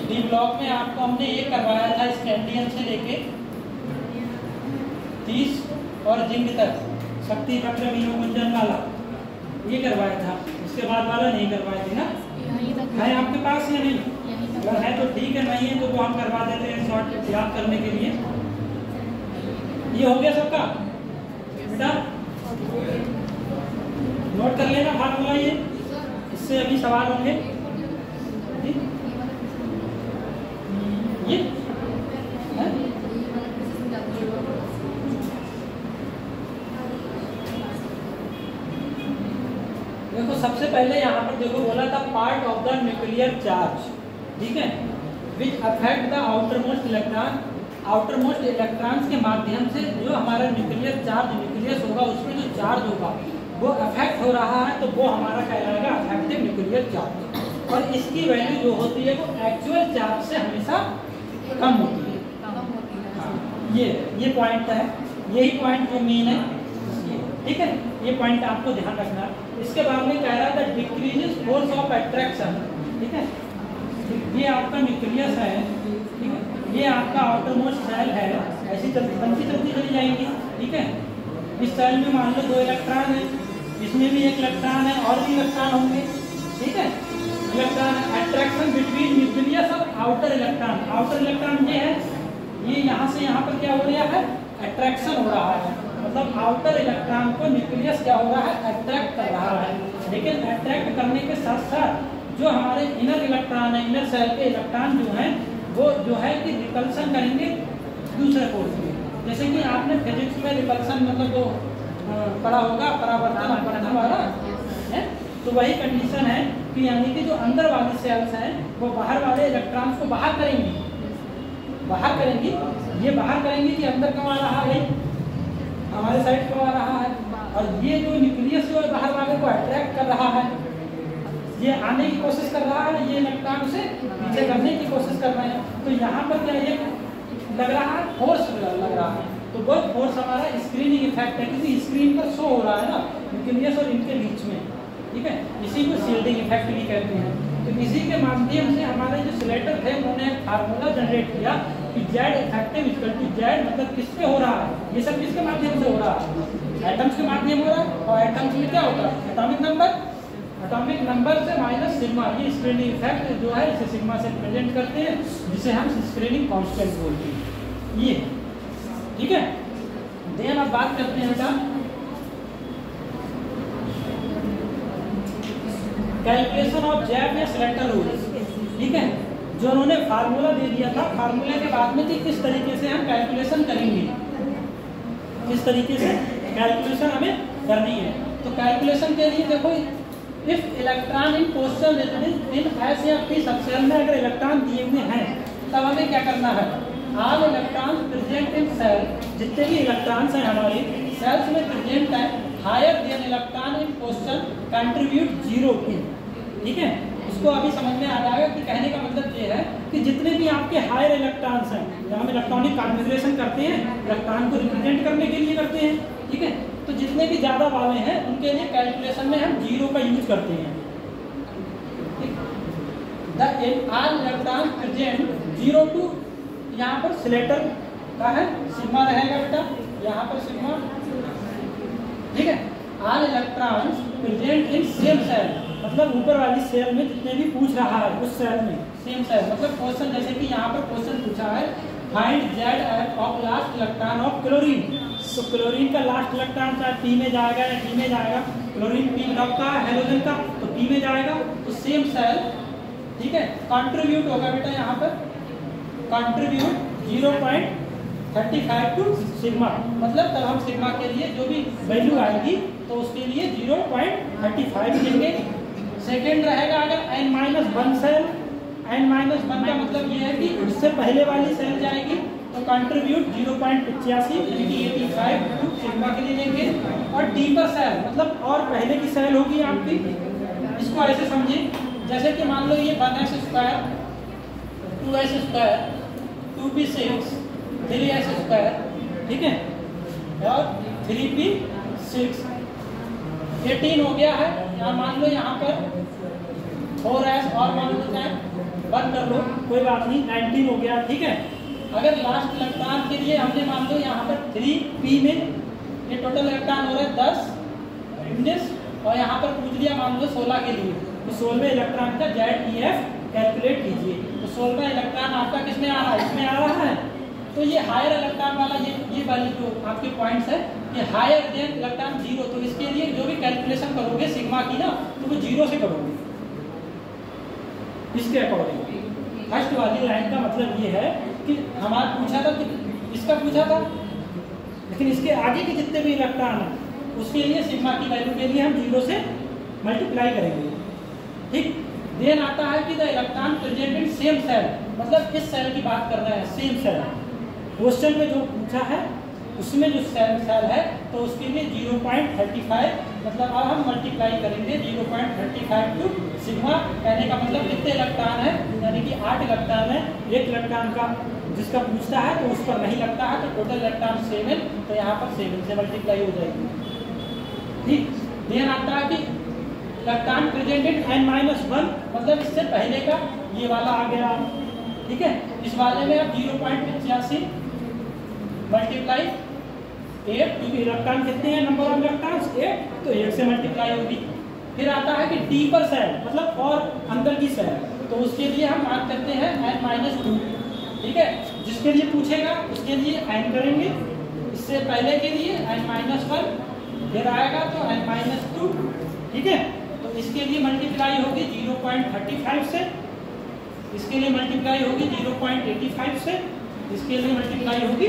डी ब्लॉक में आपको हमने ये करवाया था स्कैंडियम से लेके 30 और जिंक तक शक्ति चक्र विलोकन वाला ये करवाया था। उसके बाद वाला नहीं करवाए थे ना, है आपके पास या नहीं? अगर है तो ठीक है, नहीं है तो वो हम करवा देते हैं शॉर्ट याद करने के लिए। ये हो गया सबका बेटा, नोट कर लेना फार्मूला ये, इससे अभी सवाल होंगे। ये देखो सबसे पहले यहाँ पर देखो बोला था part of the nuclear charge, ठीक है, which affect the outermost electron. Outermost electrons के माध्यम से जो हमारा न्यूक्लियर चार्ज न्यूक्लियस होगा उसमें जो चार्ज होगा वो अफेक्ट हो रहा है, तो वो हमारा कहलाएगा अफेक्टिव न्यूक्लियर चार्ज। और इसकी वैल्यू जो होती है वो एक्चुअल चार्ज से हमेशा कम होती है। हाँ, ये पॉइंट है, यही पॉइंट जो मेन है, ठीक है, ये पॉइंट आपको ध्यान रखना। इसके बाद में कह रहा था डिक्रीजेस फोर्स ऑफ अट्रैक्शन, ठीक है, ये आपका न्यूक्लियस है, ठीक है, ये आपका आउटरमोस्ट सेल है, ऐसी बनती चलती चली जाएंगी, ठीक है। इस सेल में मान लो 2 इलेक्ट्रॉन है, इसमें भी 1 इलेक्ट्रॉन है और भी इलेक्ट्रॉन होंगे, ठीक है। इलेक्ट्रॉन अट्रैक्शन बिटवीन न्यूक्लियस और आउटर इलेक्ट्रॉन। आउटर इलेक्ट्रॉन ये है, ये यहाँ से यहाँ पर क्या हो रहा है, अट्रैक्शन हो रहा है, मतलब आउटर इलेक्ट्रॉन को न्यूक्लियस क्या हो रहा है, अट्रैक्ट कर रहा है। लेकिन अट्रैक्ट करने के साथ साथ जो हमारे इनर इलेक्ट्रॉन है, इनर सेल के इलेक्ट्रॉन जो हैं वो जो है कि रिपल्सन करेंगे दूसरे फोर्स में। जैसे कि आपने फिजिक्स में रिपल्सन मतलब वो पढ़ा होगा, परावर्तन अपवर्तन वाला है, तो वही कंडीशन है कि यानी कि जो अंदर वाली सेल्स हैं वो बाहर वाले इलेक्ट्रॉन्स को बाहर करेंगी, ये बाहर करेंगी कि अंदर क्यों आ रहा है, हमारे साइड क्यों आ रहा है, और ये जो न्यूक्लियस जो है बाहर वाले को अट्रैक्ट कर रहा है, ये आने की कोशिश कर रहा है, ये इलेक्ट्रॉन से पीछे करने की कोशिश कर रहे हैं। तो यहाँ पर क्या ये लग रहा है, फोर्स लग रहा है। तो वो फोर्स हमारा स्क्रीनिंग इफेक्ट है, क्योंकि स्क्रीन पर शो हो रहा है ना न्यूक्लियस और इनके बीच में, ठीक है, इसी को शील्डिंग इफेक्ट भी कहते हैं। तो इसी के माध्यम से हमारे जो सिलेक्टर थे उन्होंने एक फार्मूला जनरेट किया कि Z effective equal to Z, मतलब किससे हो रहा है, ये सब किसके माध्यम से हो रहा है, एटम्स के माध्यम हो रहा है। और एटम्स में क्या होता है, एटॉमिक नंबर से माइनस सिग्मा, ये स्क्रीनिंग इफेक्ट जो है इसे सिग्मा से रिप्रेजेंट करते हैं, जिसे हम स्क्रीनिंग कांस्टेंट बोलते हैं, ये ठीक है। देन अब बात करते हैं बेटा कैलकुलेशन ऑफ जैब या सिलेक्टर रूल्स, ठीक है। जो उन्होंने फार्मूला दे दिया था, फार्मूले के बाद में कि किस तरीके से हम कैलकुलेशन करेंगे, किस तरीके से कैलकुलेशन हमें करनी है। तो कैलकुलेशन के लिए देखो, if electron in postal in S या पी सबसेल में अगर इलेक्ट्रॉन दिए हुए हैं तब हमें क्या करना है, all electron present in shell, जितने भी इलेक्ट्रॉन्स हैं हमारे सेल्स में प्रेजेंट है, higher than electron in postal contribute 0 की, ठीक है। इसको अभी समझ में आ जाएगा कि कहने का मतलब ये है कि जितने भी आपके हायर इलेक्ट्रॉन्स हैं, जहाँ हम इलेक्ट्रॉनिक कॉन्फ़िगरेशन करते हैं, इलेक्ट्रॉन को रिप्रेजेंट करने के लिए करते हैं, ठीक है। तो जितने भी ज़्यादा वाले हैं उनके लिए कैलकुलेशन में हम 0 का यूज करते हैं। The all electron present 0 to, यहाँ पर सिलेक्टर का है सिग्मा रहेगा बेटा, यहाँ पर सिग्मा, ठीक है। All electrons present in same shell, मतलब ऊपर वाली सेल में जितने भी पूछ रहा है उस सेल में सेम सेल, मतलब क्वेश्चन जैसे कि यहाँ पर क्वेश्चन पूछा है find Z of last electron of chlorine. तो क्लोरीन का लास्ट इलेक्ट्रॉन चाहे पी में जाएगा या डी में जाएगा, क्लोरीन पी ग्रुप का हेलोजन का तो पी में जाएगा, तो सेम सेल, ठीक है। कंट्रीब्यूट होगा बेटा यहाँ पर कंट्रीब्यूट 0.35 टू सिग्मा, मतलब तब हम सिग्मा के लिए जो भी वैल्यू आएगी तो उसके लिए 0.35 लेंगे। सेकेंड रहेगा अगर n-1 सेल, n-1 का मतलब ये है कि उससे पहले वाली सेल जाएगी तो कंट्रीब्यूट 0.85 टू सिग्मा के लिए लेंगे। और डीपर सेल मतलब और पहले की सेल होगी आपकी, इसको ऐसे समझिए जैसे कि मान लो ये 1s², 2s², 2p6, 3s², ठीक है, और 3p6, 18 हो गया है। यहाँ मान लो यहाँ पर 4s और मान लो चाहे 1 कर लो, कोई बात नहीं, 19 हो गया, ठीक है। अगर लास्ट इलेक्ट्रॉन के लिए हमने मान लो यहाँ पर 3p में ये टोटल इलेक्ट्रॉन हो रहे हैं 10, 19, और यहाँ पर पूछ लिया मान लो 16 के लिए, तो 16वें इलेक्ट्रॉन का ZEF कैलकुलेट कीजिए। तो 16वां इलेक्ट्रॉन आपका किसमें आ रहा है, इसमें आ रहा है। तो ये हायर इलेक्ट्रॉन वाला ये वाली जो आपके पॉइंट्स है, ये हायर देन इलेक्ट्रॉन 0, तो इसके लिए जो भी कैलकुलेशन करोगे सिग्मा की ना, तो वो 0 से करोगे इसके अकॉर्डिंग। फर्स्ट वाली लाइन का मतलब ये है कि हमारा पूछा था कि इसका पूछा था, लेकिन इसके आगे के जितने भी इलेक्ट्रॉन हैं उसके लिए सिग्मा की वैल्यू के लिए हम 0 से मल्टीप्लाई करेंगे, ठीक। देन आता है कि the electron present in same shell, मतलब इस सेल की बात कर रहे हैं, सेम सेल क्वेश्चन में जो पूछा है उसमें जो सेल है तो उसके लिए 0.35, मतलब अब हम मल्टीप्लाई करेंगे 0.35 टू सिग्मा। कहने का मतलब कितने इलेक्ट्रॉन है, यानी कि 8 इलेक्ट्रॉन है, एक इलेक्ट्रॉन का जिसका पूछता है तो उस पर नहीं लगता है, तो टोटल इलेक्ट्रॉन 7, तो यहाँ पर 7 से मल्टीप्लाई हो जाएगी, ठीक। देन आता है कि इलेक्ट्रॉन प्रेजेंट इन n-1, मतलब इससे पहले का ये वाला आ गया, ठीक है। इस वाले में अब 0.85 मल्टीप्लाई 8, क्योंकि इलेक्ट्रॉन कितने हैं, नंबर ऑफ इलेक्ट्रॉन्स 8, तो 8 से मल्टीप्लाई होगी। फिर आता है कि डीपर सेल, मतलब और अंदर की सेल, तो उसके लिए हम बात करते हैं n-2, ठीक है। जिसके लिए पूछेगा उसके लिए n करेंगे, इससे पहले के लिए n-1, फिर आएगा तो n-2, ठीक है। तो इसके लिए मल्टीप्लाई होगी 0.35 से, इसके लिए मल्टीप्लाई होगी 0.85 से, इसके लिए मल्टीप्लाई होगी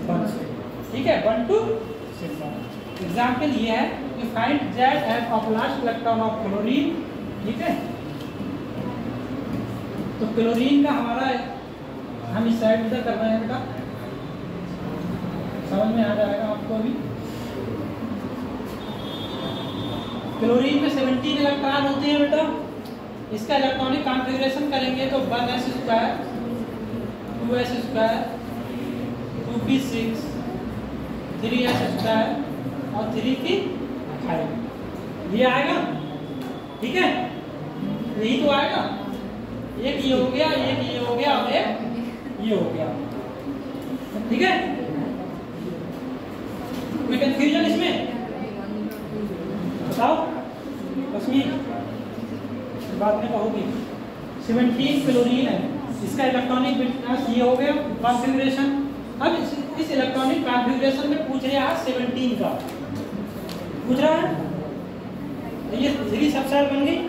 1 से, ठीक है, 1 टू सिग्मा। एग्जाम्पल ये है कि find Z of last electron of chlorine, ठीक है। तो क्लोरीन का हमारा हम इस साइड से कर रहे हैं बेटा, समझ में आ जाएगा आपको अभी। क्लोरीन में 17 इलेक्ट्रॉन होते हैं बेटा। इसका इलेक्ट्रॉनिक कॉन्फ़िगरेशन करेंगे तो 1s2 2s2 2p6 3s2 और 3p5 ये आएगा। ठीक है, यही तो आएगा। एक ये हो गया, एक ये हो गया और एक ये हो गया। ठीक है, कोई कंफ्यूजन इसमें बताओ? कश्मीर बाद में कहोगी। 17 क्लोरीन है, इसका इलेक्ट्रॉनिक बिटनेस ये हो गया कॉन्फ़िगरेशन। अब इस इलेक्ट्रॉनिक कॉन्फ़िगरेशन में पूछ रहा है 17 का पूछ रहा है। तो ये 3 सबसेल बन गई,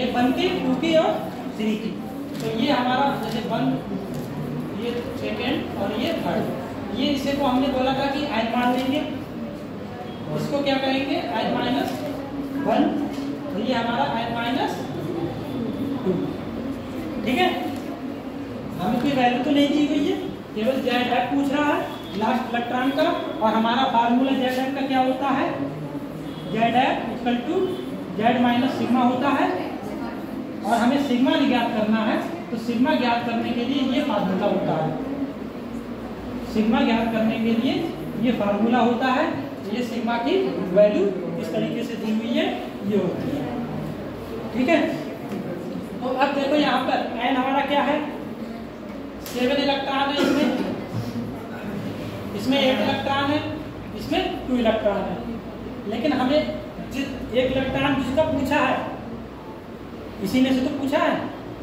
एक 1 की 2 की और 3 की। तो ये हमारा जैसे 1 ये सेकेंड और ये थर्ड, ये इसे को हमने बोला था कि n मान लेंगे, इसको क्या करेंगे n-1, तो ये हमारा n-2। ठीक है, हमें कोई वैल्यू तो नहीं दी गई है, केवल Z पूछ रहा है लास्ट इलेक्ट्रॉन का। और हमारा फार्मूला Z का क्या होता है, Z Z सिग्मा होता है। और हमें सिग्मा ज्ञात करना है, तो सिग्मा ज्ञात करने के लिए ये फार्मूला होता है। सिग्मा ज्ञात करने के लिए ये फार्मूला होता है। ये सिग्मा की वैल्यू इस तरीके से दी हुई है, ये होती है। ठीक है, तो अब देखो यहाँ पर n हमारा क्या है, 7 इलेक्ट्रॉन है इसमें 8 इलेक्ट्रॉन है, इसमें 2 इलेक्ट्रॉन है। लेकिन हमें एक इलेक्ट्रॉन जिसका पूछा है, इसी में से तो पूछा है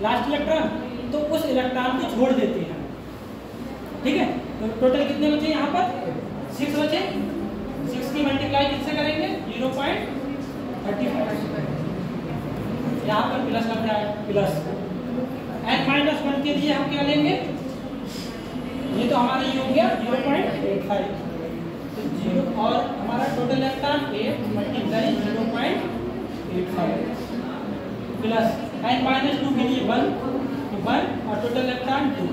लास्ट इलेक्ट्रॉन, तो उस इलेक्ट्रॉन को छोड़ देते हैं। ठीक है, तो टोटल कितने बचे यहाँ पर 6 बचे। 6 की मल्टीप्लाई किससे करेंगे 0.35, यहाँ पर प्लस लग जाएगा, प्लस n-1 के लिए हम क्या लेंगे, ये तो हमारा ये हो गया 0.85, तो 0 और हमारा total electron 8 multiply 0.85 plus n-2 के लिए 1 और टोटल इलेक्ट्रॉन 2।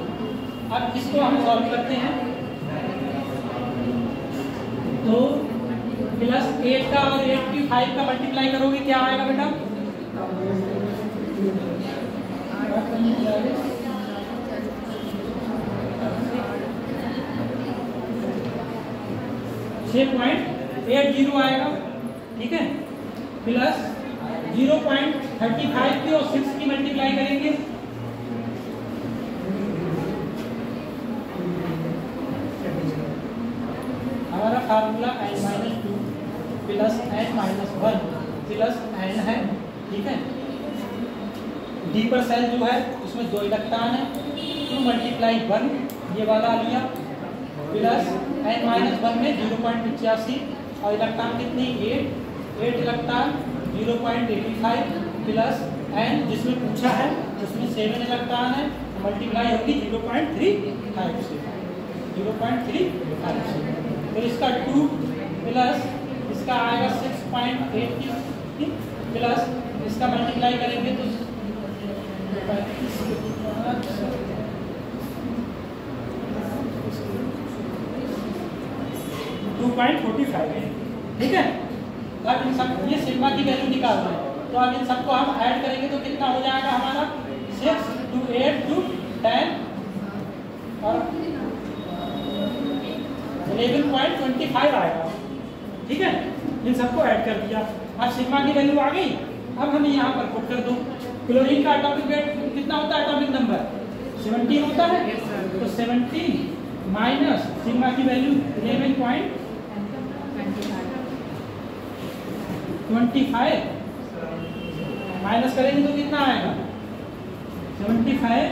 अब इसको हम सॉल्व करते हैं, तो प्लस 8 का और 85 का मल्टीप्लाई करोगे क्या आएगा बेटा, 6.80 आएगा। ठीक है, प्लस 0.35 की और 6 की मल्टीप्लाई करेंगे, हमारा formula n-2 plus n-1 plus n है। ठीक है, डी पर सेल जो है उसमें 2 इलेक्ट्रॉन है, 2 मल्टीप्लाई 1 ये वाला लिया, प्लस n-1 में 0.85 और इलेक्ट्रॉन कितनी 8 इलेक्ट्रॉन 0.85 प्लस n जिसमें पूछा है उसमें 7 इलेक्ट्रॉन है, मल्टीप्लाई होगी 0.35 से, 0.35 से। तो इसका 2 प्लस इसका आएगा 6.80 प्लस इसका मल्टीप्लाई करेंगे तो 2.45 है। ठीक है, अब इन सब ये सिग्मा की वैल्यू निकालना है, तो अब इन सबको हम ऐड करेंगे तो कितना हो जाएगा हमारा 6 to 8 to 10 और 11.25 आएगा। ठीक है, इन सबको ऐड कर दिया। अब सिग्मा की वैल्यू आ गई, अब हमें यहाँ पर पुट कर दो। क्लोरीन का एटॉमिक वेट कितना होता है, एटॉमिक नंबर 17 होता है, तो 17 माइनस सिग्मा की वैल्यू 11.25 माइनस करेंगे तो कितना आएगा 75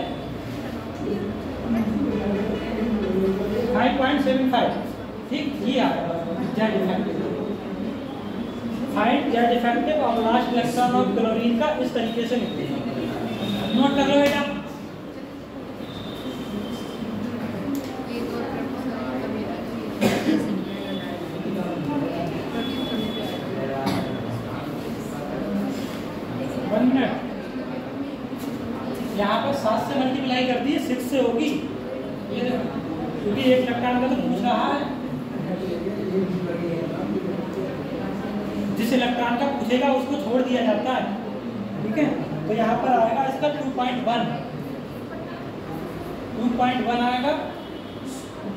5.75। ठीक, ये आएगा Z effective. Find Z effective और लास्ट इलेक्ट्रॉन ऑफ क्लोरीन का इस तरीके से लिखते हैं। नोट कर लो बेटा। यहाँ पर क्योंकि एक इलेक्ट्रॉन का तो पूछ रहा है, जिस इलेक्ट्रॉन का पूछेगा उसको छोड़ दिया जाता है, ठीक है। तो यहाँ पर आएगा इसका 2.1 आएगा।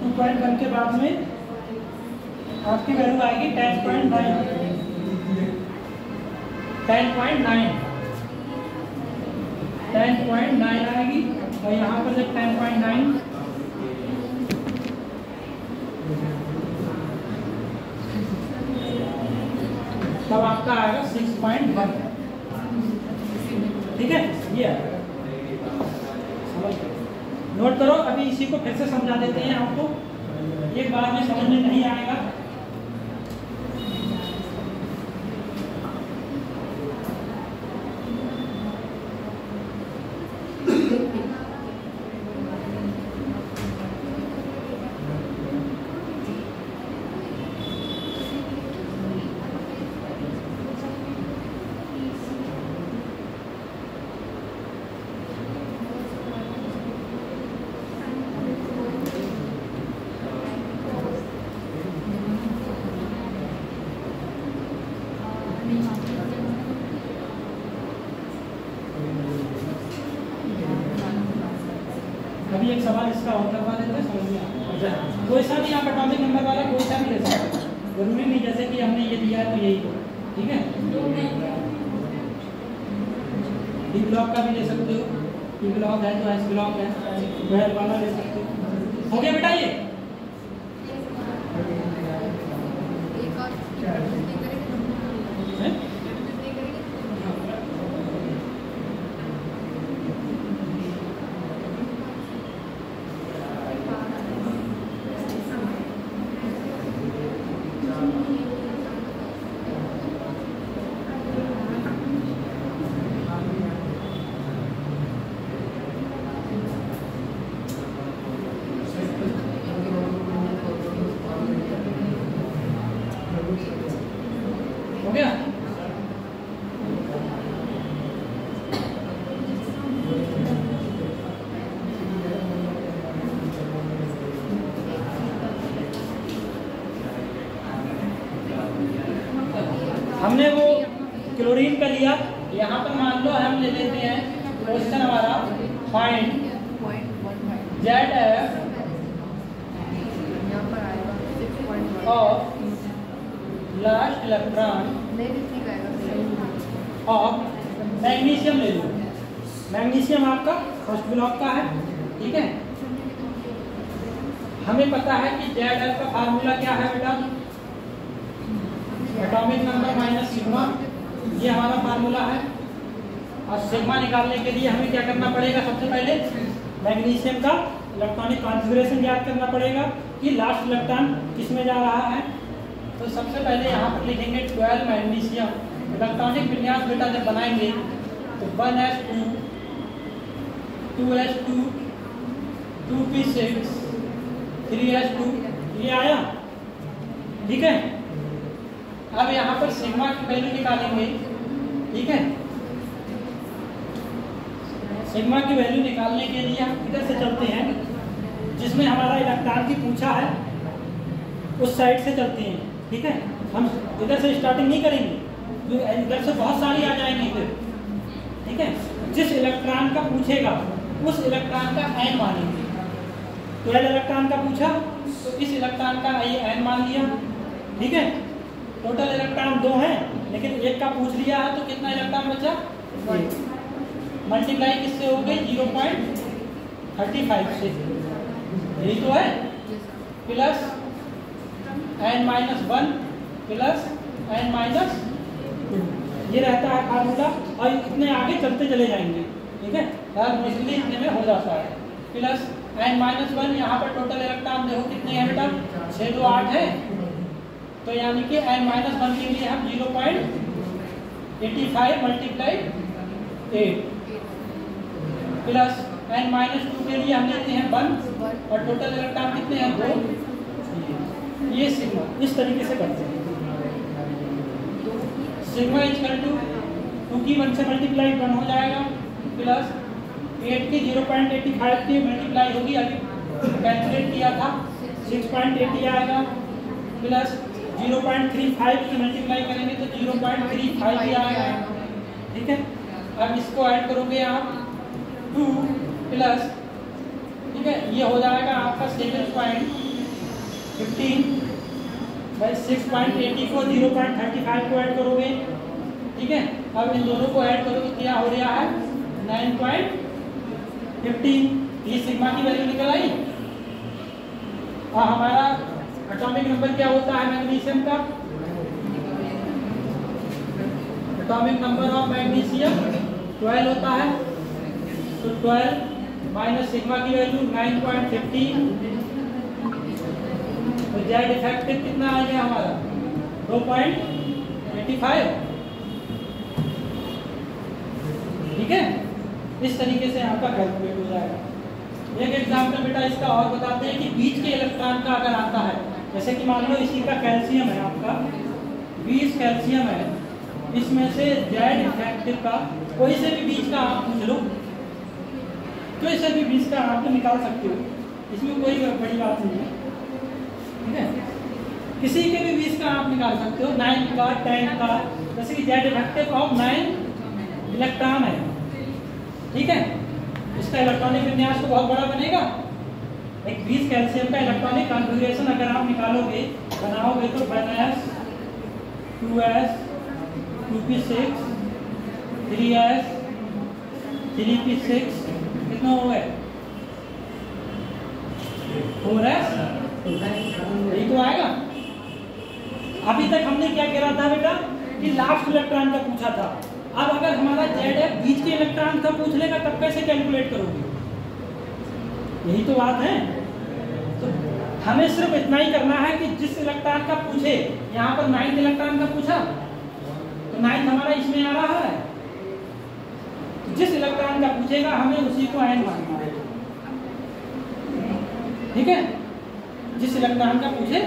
2.1 के बाद में आपकी वैल्यू आएगी 10.9 आएगी। और यहाँ पर जब 10.9 तब आपका आएगा 6.1, ठीक है। ये नोट करो। अभी इसी को फिर से समझा देते हैं आपको, एक बार में समझ में नहीं आएगा। अभी एक सवाल इसका और करवा देते हैं, समझ में आएगा। कोई सा भी आप एटॉमिक नंबर वाला कोई सा भी ले सकते हैं, जरूरी नहीं जैसे कि हमने ये दिया है तो यही हो, ठीक है। डी ब्लॉक का भी ले सकते हो, डी ब्लॉक है तो एस ब्लॉक है, वेल वाला ले सकते हो। हो गया बेटा ये? हो गया? हमने वो क्लोरीन का लिया, यहाँ पर मान लो हम ले लेते हैं क्वेश्चन हमारा फाइंड ZF और लास्ट इलेक्ट्रॉन ऑफ मैग्नीशियम ले लो। मैग्नीशियम आपका फर्स्ट ब्लॉक का है, ठीक है। हमें पता है कि ZF का फार्मूला क्या है बेटा, एटॉमिक नंबर माइनस सिग्मा, ये हमारा फार्मूला है। और सिग्मा निकालने के लिए हमें क्या करना पड़ेगा, सबसे पहले मैग्नीशियम का इलेक्ट्रॉनिक कॉन्फ़िगरेशन याद करना पड़ेगा कि लास्ट इलेक्ट्रॉन किस में जा रहा है। तो सबसे पहले यहाँ पर लिखेंगे 12 मैग्नीशियम। इलेक्ट्रॉनिक विन्यास बेटा जब बनाएंगे तो 1s2 2s2 2p6 3s2 ये आया, ठीक है। अब यहाँ पर सिग्मा की वैल्यू निकालेंगे, ठीक है। सिग्मा की वैल्यू निकालने के लिए हम इधर से चलते हैं, जिसमें हमारा इलेक्ट्रॉन की पूछा है उस साइड से चलते हैं, ठीक है। हम इधर से स्टार्टिंग नहीं करेंगे, इधर से बहुत सारी आ जाएंगी फिर, ठीक है। जिस इलेक्ट्रॉन का पूछेगा उस इलेक्ट्रॉन का n मानेंगे। 12 इलेक्ट्रॉन का पूछा तो इस इलेक्ट्रॉन का ये n मान लिया, ठीक है। टोटल इलेक्ट्रॉन 2 हैं, लेकिन एक का पूछ लिया है तो कितना इलेक्ट्रॉन बचा, मल्टीप्लाई किससे हो गई 0.35 से, यही तो है। प्लस n-1 प्लस n-2 ये रहता है फार्मूला। और इतने आगे चलते चले जाएंगे, ठीक है। इसलिए इतने में हो जाता है। प्लस n-1 यहाँ पर टोटल इलेक्ट्रॉन देखो कितने हैं बेटा, 6 2 8 है। तो यानी कि n-1 के लिए हम 0.85 मल्टीप्लाई 8 प्लस n-2 के लिए हम लेते हैं 1 और टोटल इलेक्ट्रॉन कितने हैं 2। ये सिग्मा इस तरीके से करते हैं। सिग्मा इक्वल टू 2 की 1 से मल्टीप्लाई 1 हो जाएगा, प्लस 8 की 0.85 की मल्टीप्लाई होगी, अभी कैलकुलेट किया था 6.80 आएगा प्लस 0.35 से मल्टीप्लाई करेंगे तो 0.35 भी आएगा। ठीक है, अब इसको ऐड करोगे आप 2 प्लस, ठीक है, ये हो जाएगा आपका 7.15 बाई 6.80 को 0.35 को ऐड करोगे। ठीक है, अब इन दोनों को ऐड करोगे क्या हो रहा है 9.15। ये सिग्मा की वैल्यू निकल आई। और हमारा एटॉमिक नंबर क्या होता है मैग्नीशियम का? एटॉमिक नंबर ऑफ मैग्नीशियम 12 होता है। तो 12 माइनस सिग्मा की वैल्यू 9.15, तो जेड इफेक्टिव कितना आ गया हमारा 2.85। ठीक है, इस तरीके से आपका कैलकुलेट हो जाएगा। एक एग्जाम्पल बेटा इसका और बताते हैं कि बीच के इलेक्ट्रॉन का अगर आता है, जैसे कि मान लो इसी का कैल्शियम है आपका 20 कैल्शियम है, इसमें से जेड इफेक्टिव का कोई से भी बीच का आप पूछ लो, कोई से भी बीच का आप निकाल सकते हो, इसमें कोई बड़ी बात नहीं है। ठीक है, किसी के भी बीच का आप निकाल सकते हो, 9 का 10 का, जैसे कि जेड इफेक्टिव ऑफ 9 इलेक्ट्रॉन है। ठीक है, इसका इलेक्ट्रॉनिक विन्यास तो बहुत बड़ा बनेगा। एक 20 कैल्शियम का इलेक्ट्रॉनिक कॉन्फ़िगरेशन अगर आप निकालोगे बनाओगे तो 1s 2s 2p6 3s 3p6 कितना हो गए 4s, यही तो आएगा। अभी तक हमने क्या करा था बेटा कि लास्ट इलेक्ट्रॉन का पूछा था। अब अगर हमारा जेड है बीच के इलेक्ट्रॉन का पूछ लेगा तब कैसे कैलकुलेट करोगे? यही तो बात है। तो हमें सिर्फ इतना ही करना है कि जिस इलेक्ट्रॉन का पूछे, यहाँ पर 9 इलेक्ट्रॉन का पूछा तो 9 हमारा इसमें आ रहा है, तो जिस इलेक्ट्रॉन का पूछेगा हमें उसी को n मानना है। ठीक है, जिस इलेक्ट्रॉन का पूछे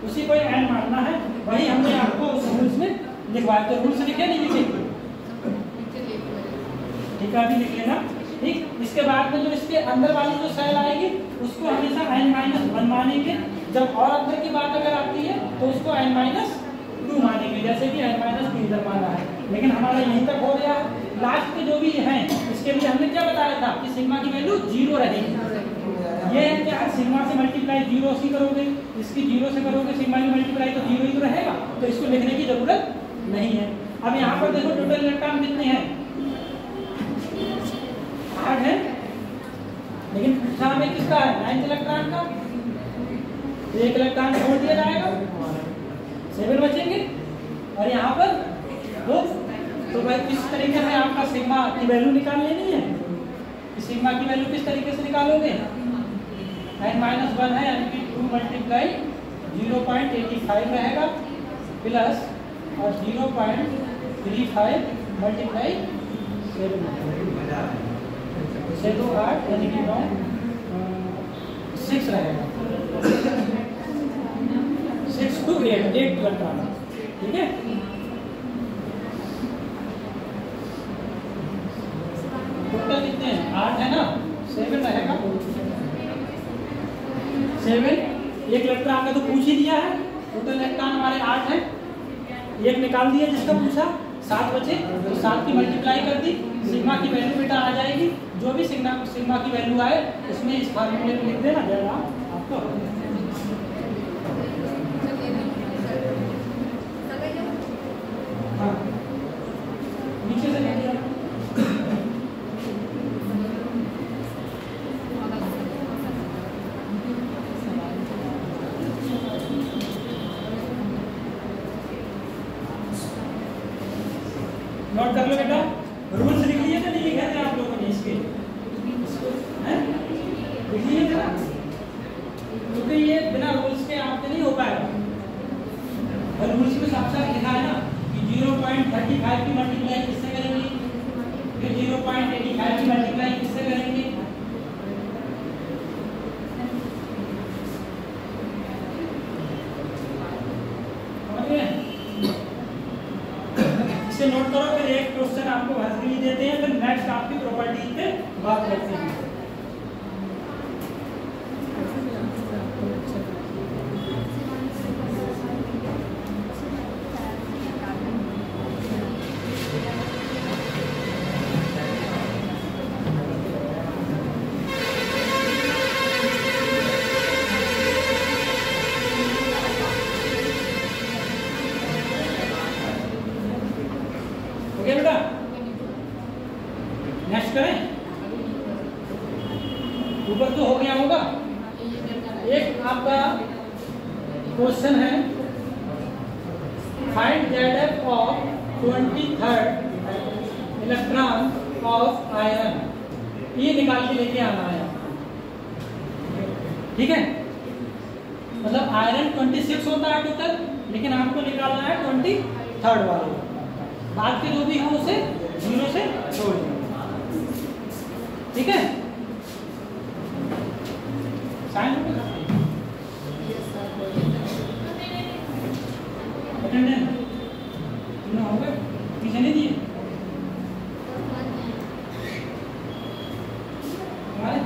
उसी को n मानना है। वही हमने आपको उस रूल्स में लिखवाया। तो रूल्स लिखे नहीं लिखे? ठीक है, अभी लिख लेना। ठीक, इसके बाद में जो इसके अंदर वाली जो सेल आएगी उसको हमेशा n-1 मानेंगे। जब और अंदर की बात अगर आती है तो उसको n-2 मानेंगे, जैसे कि n-2 इधर माना है। लेकिन हमारा यहीं तक हो गया है। लास्ट के जो भी हैं इसके लिए हमने क्या बताया था कि सिग्मा की वैल्यू 0 रहेगी। ये क्या है, सिग्मा से मल्टीप्लाई 0 से करोगे, इसकी 0 से करोगे, सिग्मा की मल्टीप्लाई तो 0 ही तो रहेगा, तो इसको लिखने की जरूरत नहीं है। अब यहाँ पर देखो टोटल इलेक्ट्रॉन कितने हैं, 8 है, लेकिन पूछा हमें किसका है 9 इलेक्ट्रॉन का। एक इलेक्ट्रॉन छोड़ दिया जाएगा, 7 बचेंगे, और यहाँ पर 2। तो भाई किस तरीके से आपका सिग्मा की वैल्यू निकाल लेनी है। सिग्मा की वैल्यू किस तरीके से निकालोगे, n-1 है यानी कि 2 मल्टीप्लाई 0.85 रहेगा प्लस और 0.35 मल्टीप्लाई 7 से 2 8 यानी कि 9 6 रहेगा, 6 to 8 इलेक्ट्रॉन। ठीक है, टोटल कितने हैं 8 है ना, 7 रहेगा। 7 एक इलेक्ट्रॉन का तो पूछ ही दिया है, टोटल इलेक्ट्रॉन हमारे 8 है, एक निकाल दिया जिसका पूछा, 7 बचे, तो 7 की मल्टीप्लाई कर दी, सिग्मा की वैल्यू बेटा आ जाएगी। जो भी सिग्मा की वैल्यू आए उसमें इस फार्मूले को लिख देना जरा आपको। हाँ, नीचे से लिख दिया। नोट कर लो बेटा, रूल्स लिख लिए थे नहीं लिखे थे आप लोगों ने इसके, हैं लिख लिए थे ना, क्योंकि ये बिना रूल्स के आपसे नहीं हो पाएगा। और रूल्स में साफ साफ लिखा है ना कि 0.35 की मल्टीप्लाई किससे करेंगे, फिर 0.85 की मल्टीप्लाई किससे करेंगे। नोट करो, फिर एक क्वेश्चन आपको हाजिरी देते हैं, फिर नेक्स्ट आपकी प्रॉपर्टी पे बात करते हैं। क्वेश्चन है find ZF of 23rd electron of iron, ये निकाल के लेके आना है। ठीक है, मतलब आयरन 26 होता है टोटल, लेकिन आपको निकालना है 23rd वाले। बाद के जो भी हो उसे 0 से छोड़ देना। ठीक है, साइन अटेंडेंस तुमने हो गए, पीछे नहीं दिए हमारे।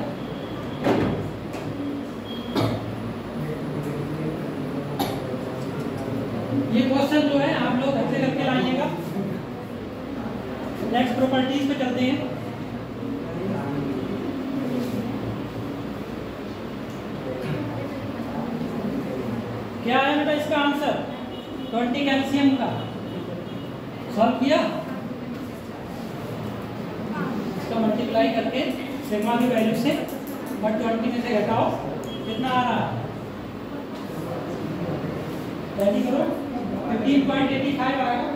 ये क्वेश्चन जो है आप लोग घर से करके लाइएगा। नेक्स्ट प्रॉपर्टीज पे चलते हैं। क्या है बेटा इसका आंसर? 20 कैल्शियम का। सॉल्व किया, इसका मल्टीप्लाई करके सिग्मा की वैल्यू से और 20 में से घटाओ, कितना आ रहा है? रेडी करो, 15.85 आएगा।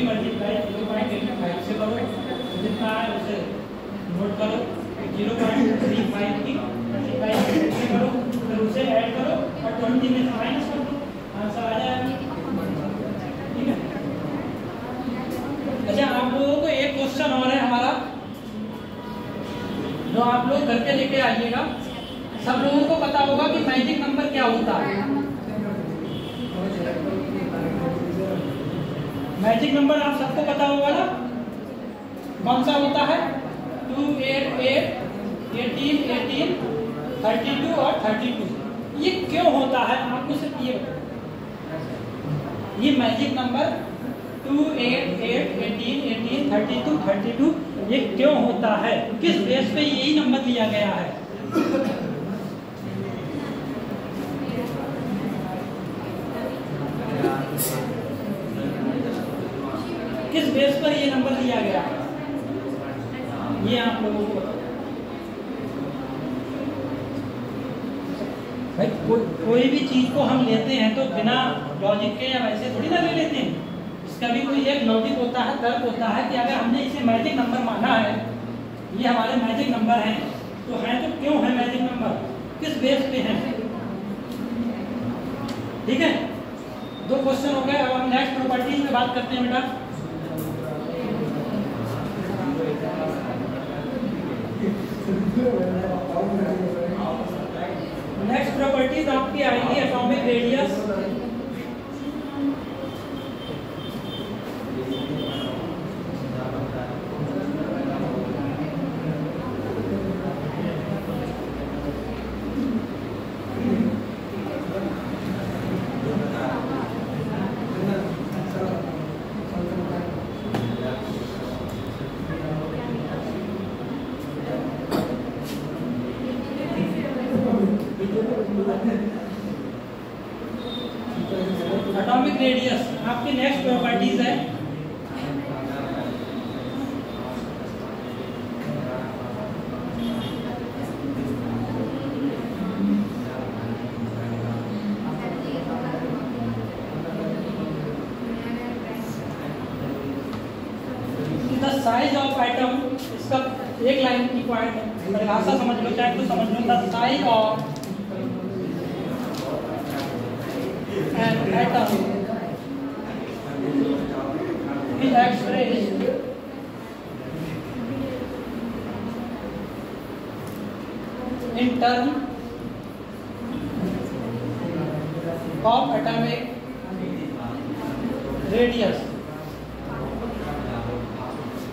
मल्टीप्लाई 0.85 से करो, जितना है उसे नोट करो। 0.35 की मल्टीप्लाई से करो, फिर उसे ऐड करो और 20 में से माइनस कर दो, आंसर आ जाएगा। ठीक है, अच्छा आप लोगों को एक क्वेश्चन और है हमारा, जो आप लोग करके लेके आइएगा। सब लोगों को पता होगा कि मैजिक नंबर क्या होता है। मैजिक नंबर आप सबको पता होगा ना, कौन सा होता है? 2, 8, 8, 18, 18, 32 और 32। ये क्यों होता है आपको सिर्फ ये बताओ। ये मैजिक नंबर 2, 8, 8, 18, 18, 32, 32 ये क्यों होता है? किस बेस पे यही नंबर लिया गया है? किस बेस पर ये नंबर लिया गया है, ये आप लोगों को भाई कोई भी चीज को हम लेते हैं तो बिना लॉजिक के या वैसे थोड़ी ना ले लेते हैं। इसका भी कोई एक लॉजिक होता है, तर्क होता है कि अगर हमने इसे मैजिक नंबर माना है, ये हमारे मैजिक नंबर हैं, तो है तो क्यों है मैजिक नंबर, किस बेस पे है। ठीक है, 2 क्वेश्चन हो गए। अब हम नेक्स्ट प्रॉपर्टीज में बात करते हैं बेटा। नेक्स्ट प्रॉपर्टीज आपकी आएगी एटॉमिक रेडियस, एटॉमिक रेडियस आपकी नेक्स्ट प्रॉपर्टीज है। द साइज ऑफ एटम, इसका एक लाइन की पॉइंट है, परिभाषा समझ लो चाहे तो समझ लो। The size of an atom is expressed in terms of atomic radius।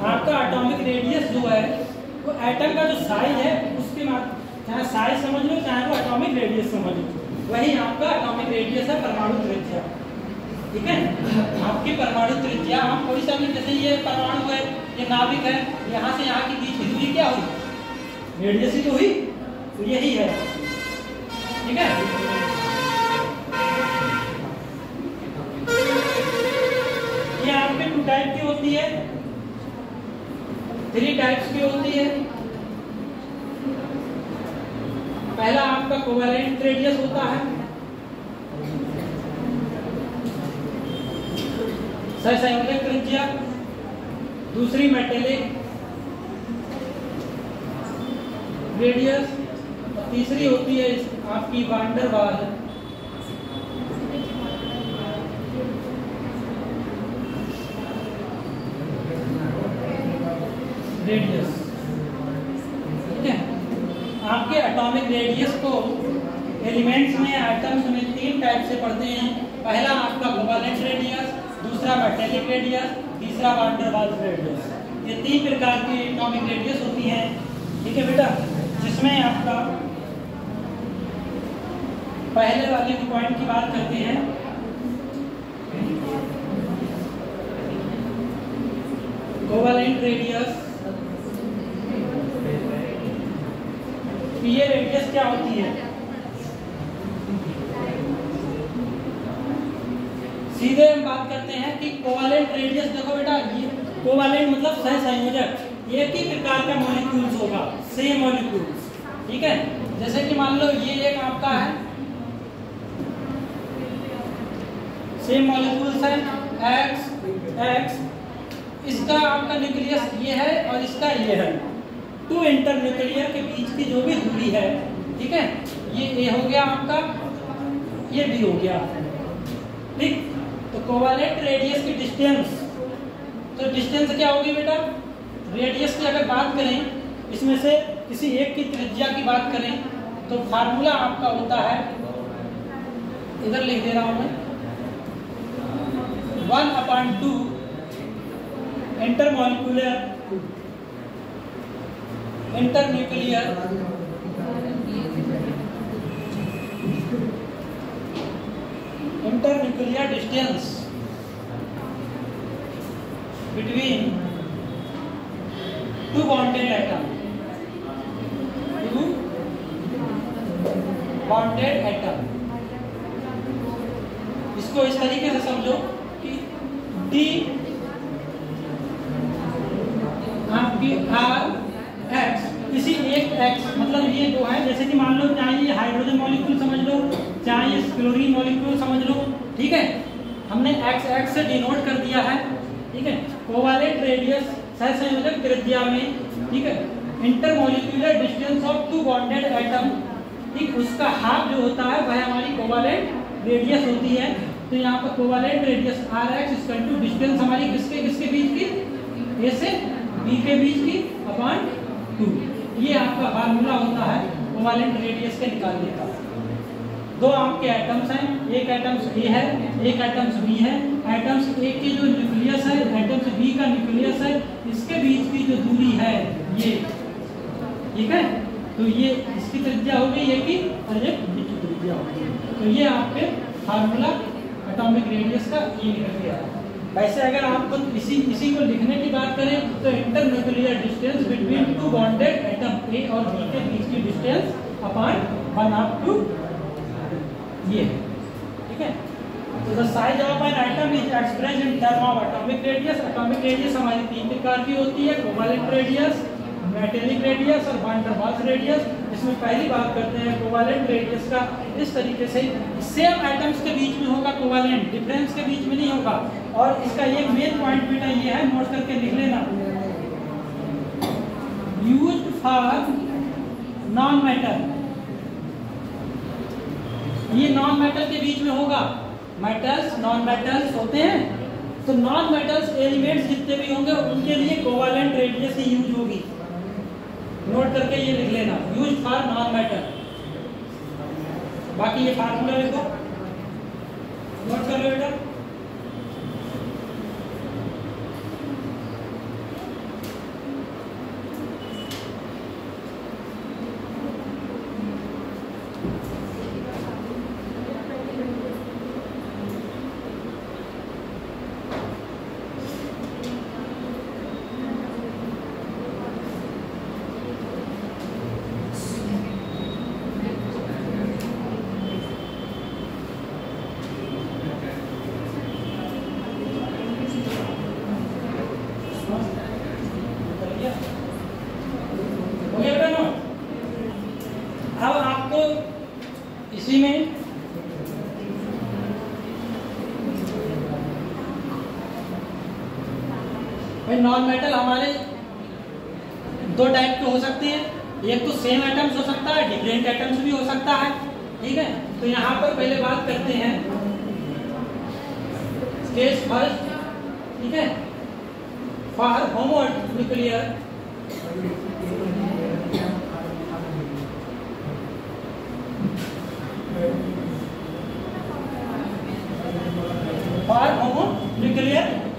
आपका एटॉमिक रेडियस जो है वो एटम का जो साइज है उसके चाहे साइज समझ लो चाहे वो एटॉमिक रेडियस समझ लो, वही आपका एटॉमिक रेडियस है, परमाणु त्रिज्या। ठीक है, आपकी परमाणु त्रिज्या हम कोई सा भी, जैसे ये परमाणु है, ये नाभिक है, यहाँ से यहाँ की बीच की दूरी क्या हुई, रेडियस ही तो हुई, तो यही है। ठीक है, ये आपके 2 टाइप की होती है, 3 टाइप्स की होती है। पहला आपका कोवैलेंट रेडियस होता है, सहसंयोजक त्रिज्या। दूसरी मेटेलिक रेडियस, और तीसरी होती है आपकी वान डेर वाल रेडियस। ठीक है, आपके एटॉमिक रेडियस को एलिमेंट्स में, एटम्स में 3 टाइप से पढ़ते हैं। पहला आपका कोवैलेंट रेडियस, दूसरा मेटेलिक रेडियस, तीसरा वान डेर वाल्स रेडियस। ये 3 प्रकार की एटॉमिक रेडियस होती हैं। ठीक है बेटा, जिसमें आपका पहले वाले पॉइंट की बात करते हैं, कोवैलेंट रेडियस। ये रेडियस क्या होती है, सीधे हम बात करते हैं कि कोवैलेंट रेडियस। देखो बेटा, ये कोवैलेंट मतलब सहसंयोजक, एक ही प्रकार का मॉलिक्यूल्स होगा, सेम मॉलिक्यूल्स। ठीक है, जैसे कि मान लो ये एक आपका है, सेम मॉलिक्यूल्स है, X, इसका आपका न्यूक्लियस ये है और इसका ये है, 2 इंटरन्यूक्लियर के बीच की जो भी दूरी है। ठीक है, ये हो गया आपका, ये भी हो गया। ठीक, तो कोवैलेंट रेडियस की डिस्टेंस, तो डिस्टेंस क्या होगी बेटा, रेडियस की अगर बात करें, इसमें से किसी एक की त्रिज्या की बात करें, तो फार्मूला आपका होता है, इधर लिख दे रहा हूं मैं, 1/2 internuclear distance between 2 bonded atom, 2 bonded atom. इसको इस तरीके से समझो कि D आपकी Rx, किसी एक X, मतलब ये दो है, जैसे कि मान लो चाहे ये हाइड्रोजन मॉलिक्यूल समझ लो, चाहे ये क्लोरीन मॉलिक्यूल समझ लो। ठीक है, हमने X से डिनोट कर दिया है। ठीक है, कोवैलेंट रेडियस सहसंयोजक त्रिज्या में, ठीक है, intermolecular distance of 2 bonded atom, ठीक, उसका हाफ जो होता है वह हमारी कोवैलेंट रेडियस होती है। तो यहाँ पर covalent radius Rx equal to distance हमारी किसके बीच की, A से B के बीच की अपॉन 2। ये आपका फार्मूला होता है कोवैलेंट रेडियस के निकालने का। 2 आपके एटम्स हैं, एक एटम्स A है, एक एटम्स B है। एटम्स A के जो न्यूक्लियस है, एटम्स B का न्यूक्लियस है, इसके बीच की जो दूरी है ये, ठीक है, तो ये इसकी त्रिज्या हो गई ये की, और ये B की त्रिज्या हो गई। तो ये आपके फार्मूला एटॉमिक रेडियस का ये निकल गया। वैसे अगर आपको इसी को लिखने की बात करें तो internuclear distance between 2 bonded atom A और B के बीच की डिस्टेंस अपॉन 1 अप टू ये, ठीक है। तो the size of an atom is expressed in term of atomic radius. Atomic radius हमारी 3 प्रकार की होती है, कोवैलेंट रेडियस, मेटेलिक रेडियस और वान डेर वाल्स रेडियस। इसमें पहली बात करते हैं कोवैलेंट रेडियस का। इस तरीके से सेम एटम्स के बीच में होगा कोवैलेंट, डिफरेंस के बीच में नहीं होगा। और इसका ये मेन पॉइंट बेटा ये है, नोट करके लिख लेना, यूज्ड फॉर नॉन मेटल। ये नॉन मेटल के बीच में होगा, मेटल्स नॉन मेटल्स होते हैं, तो नॉन मेटल्स एलिमेंट्स जितने भी होंगे उनके लिए कोवैलेंट रेडियस ही यूज होगी। नोट करके ये लिख लेना, यूज फॉर नॉन मेटल। बाकी ये फार्मूला लिखो, नोट कर लो बेटा। भाई नॉन मेटल हमारे दो टाइप के हो सकते हैं, एक तो सेम एटम्स हो सकता है, डिफरेंट एटम्स भी हो सकता है, ठीक है। तो यहाँ पर पहले बात करते हैं केस फर्स्ट, ठीक है, फॉर होमोन्यूक्लियर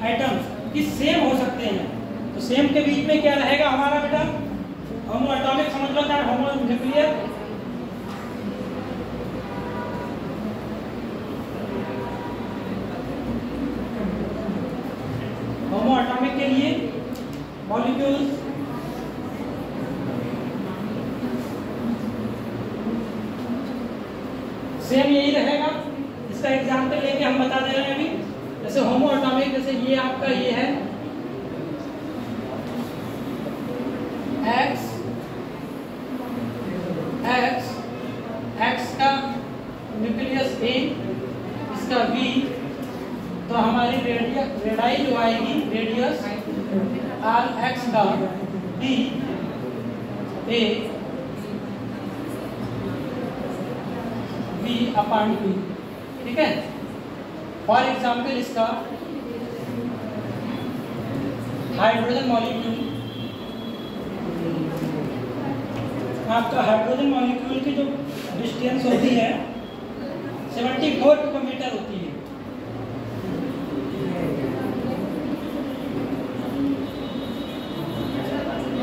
एटम्स कि सेम हो सकते हैं। तो सेम के बीच में क्या रहेगा हमारा बेटा, होमो एटॉमिक समझ लो, चाहे होमो न्यूक्लियर। होमो एटॉमिक के लिए मॉलिक्यूल्स सेम यही रहेगा। इसका एग्जांपल लेके हम बता दे रहे हैं अभी। जैसे होमो एटॉमिक, जैसे ये आपका ये है X, X, X का न्यूक्लियस A, इसका V, तो हमारी रेडियाई जो आएगी, रेडियस आर X का D A V upon V, ठीक है। फॉर एग्जाम्पल इसका हाइड्रोजन मॉलिक्यूल, आपका हाइड्रोजन मॉलिक्यूल की जो डिस्टेंस होती है 74 पिकोमीटर होती है।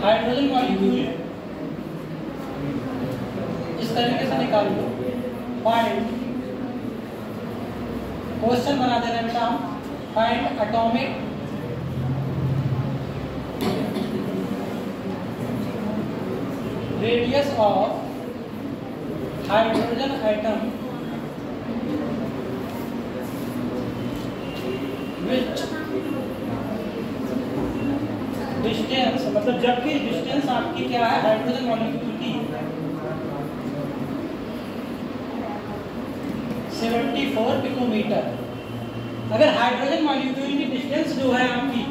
हाइड्रोजन मॉलिक्यूल इस तरीके से निकाल लो, फाइंड, क्वेश्चन बना दे रहे हैं बेटा हम, find atomic radius of hydrogen atom which distance, मतलब जबकि डिस्टेंस आपकी क्या है हाइड्रोजन मॉलिक्यूल की 74 पिकोमीटर। अगर हाइड्रोजन मॉलिक्यूल की डिस्टेंस जो है आपकी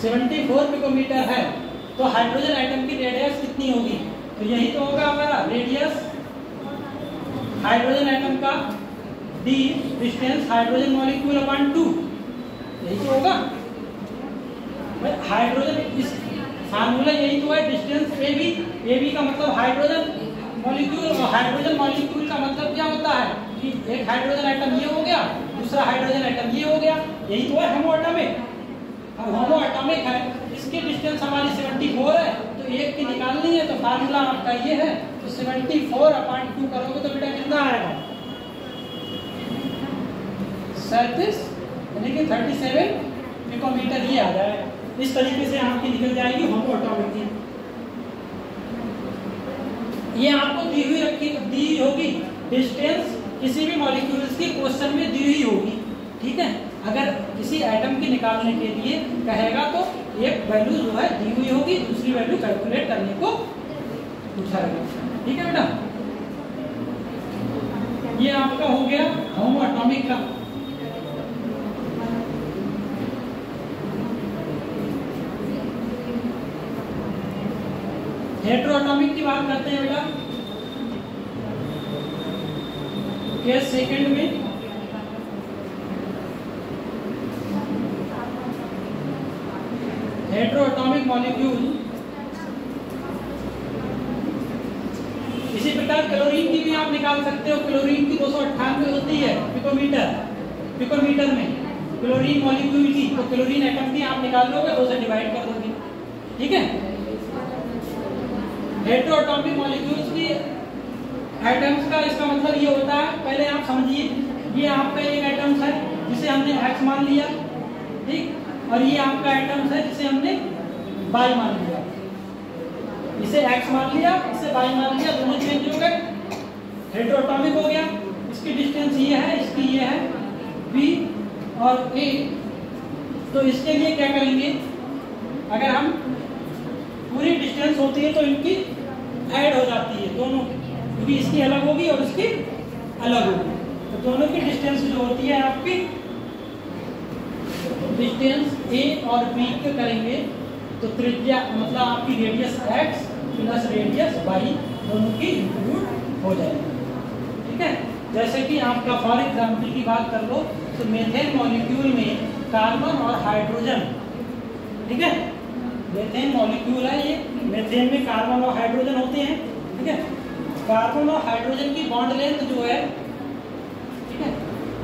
74 पिकोमीटर है, तो हाइड्रोजन एटम की रेडियस कितनी होगी? तो यही तो होगा हमारा रेडियस हाइड्रोजन एटम का D distance hydrogen molecule upon 2, यही तो होगा। हाइड्रोजन इस फार्मूला यही तो है, डिस्टेंस ए बी का मतलब हाइड्रोजन मॉलिक्यूल, और हाइड्रोजन मॉलिक्यूल का मतलब क्या होता है कि एक हाइड्रोजन एटम ये हो गया, दूसरा हाइड्रोजन एटम ये हो गया, यही तो है होमो एटॉमिक। अब होमो एटॉमिक है, इसकी डिस्टेंस हमारी 74 है, तो एक की निकालनी है, तो फार्मूला आपका ये है। तो 74 अपॉन 2 करोगे तो बेटा कितना आएगा? 37 यानी कि 37 पिकोमीटर ये आ जाएगा। इस तरीके से आपकी निकल जाएगी होमो एटॉमिक की। ये आपको दी होगी डिस्टेंस किसी भी मॉलिक्यूल्स की क्वेश्चन में दी हुई होगी, ठीक है। अगर किसी एटम की निकालने के लिए कहेगा तो एक वैल्यू जो है दी हुई होगी, दूसरी वैल्यू कैलकुलेट करने को पूछाएगा, ठीक है बेटा। ये आपका हो गया होमो एटॉमिक का। हेटेरो एटॉमिक की बात करते हैं बेटा। केस सेकंड में हेटेरो एटॉमिक मॉलिक्यूल, इसी प्रकार क्लोरीन की भी आप निकाल सकते हो। क्लोरीन की 298 होती है पिकोमीटर में क्लोरीन मॉलिक्यूल की, तो क्लोरीन एटम की आप निकाल लोगे, 2 से डिवाइड कर दोगे, ठीक है। हेटेरो एटॉमिक मॉलिक्यूल्स की एटम्स का इसका मतलब ये होता है, पहले आप समझिए, ये आपका एक एटम्स है जिसे हमने X मान लिया, ठीक, और ये आपका एटम्स है जिसे हमने Y मान लिया। इसे X मान लिया, इसे Y मान लिया, दोनों चेंज हो गए, हेटेरो एटॉमिक हो गया। इसकी डिस्टेंस ये है, इसकी ये है B और A। तो इसके लिए क्या करेंगे, अगर हम पूरी डिस्टेंस होती है तो इनकी ऐड हो जाती है दोनों, क्योंकि इसकी अलग होगी और इसकी अलग होगी, तो दोनों की डिस्टेंस जो होती है आपकी डिस्टेंस ए और बी के करेंगे तो त्रिज्या मतलब आपकी radius x plus radius y दोनों की इंक्लूड हो जाएगी। ठीक है, जैसे कि आपका फॉर एग्जाम्पल की बात कर लो तो मेथेन मॉलिक्यूल में कार्बन और हाइड्रोजन, ठीक है, मेथेन मॉलिक्यूल है ये, मेथेन में कार्बन और हाइड्रोजन होते हैं। ठीक है, कार्बन और हाइड्रोजन की बॉन्ड लेंथ जो है, ठीक है,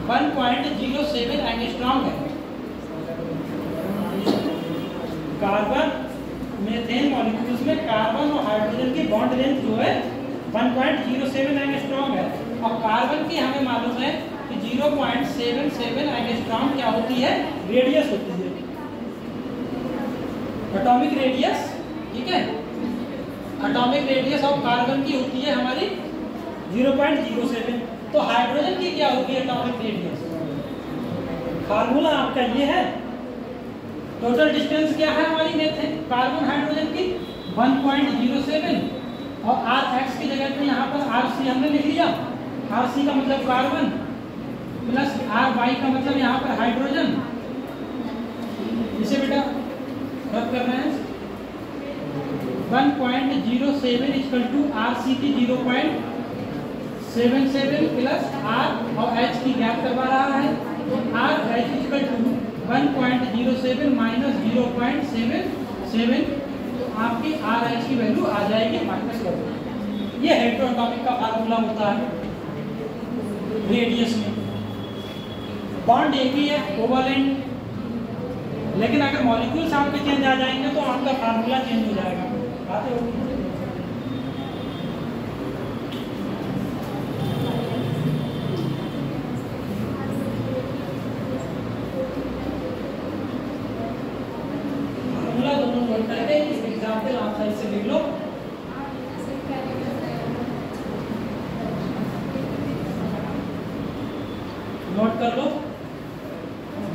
1.07 एंगस्ट्रॉम है। कार्बन मेथेन मॉलिक्यूल्स में कार्बन और हाइड्रोजन की बॉन्ड लेंथ जो है 1.07 एंगस्ट्रॉम है, और कार्बन की हमें मालूम है कि 0.77 एंगस्ट्रॉम क्या होती है, रेडियस होती है, एटॉमिक रेडियस। ठीक है, एटॉमिक रेडियस ऑफ कार्बन की होती है हमारी 0.07, तो हाइड्रोजन की क्या होगी एटॉमिक रेडियस? फार्मूला आपका ये है। टोटल डिस्टेंस क्या है हमारी मेथेन कार्बन हाइड्रोजन की 1.07, और Rx की जगह पे यहाँ पर Rc हमने लिख लिया। Rc का मतलब कार्बन प्लस Ry का मतलब यहाँ पर हाइड्रोजन। इसे बेटा रद्द करना है। 1.07 इक्वल टू Rc की 0.77 प्लस R और H की गैप करवा रहा है, तो RH इक्वल टू 1.07 माइनस 0.77, तो आपकी RH की वैल्यू आ जाएगी -1। ये हेटेरोटॉमिक का फार्मूला होता है रेडियस में। बॉन्ड एक ही है, कोवैलेंट, लेकिन अगर मॉलिक्यूल्स आपके चेंज आ जाएंगे तो आपका फार्मूला चेंज हो जाएगा। बातें होगी। एग्जाम्पल आप साइड से लिख लो। नोट कर लो।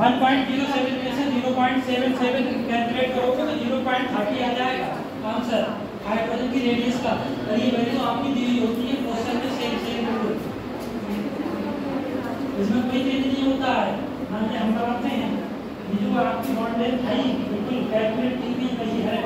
1.07 में से 0.77 कैलकुलेट करोगे तो 0.30 आ जाएगा आंसर हाइड्रोजन की रेडियस का, और ये वैल्यू आपकी दी हुई होती है क्वेश्चन में सेम इसमें कोई चेंज नहीं होता है। हम बताते हैं ये जो आपकी बॉन्ड लेंथ है बिल्कुल कैलकुलेट की गई वही है।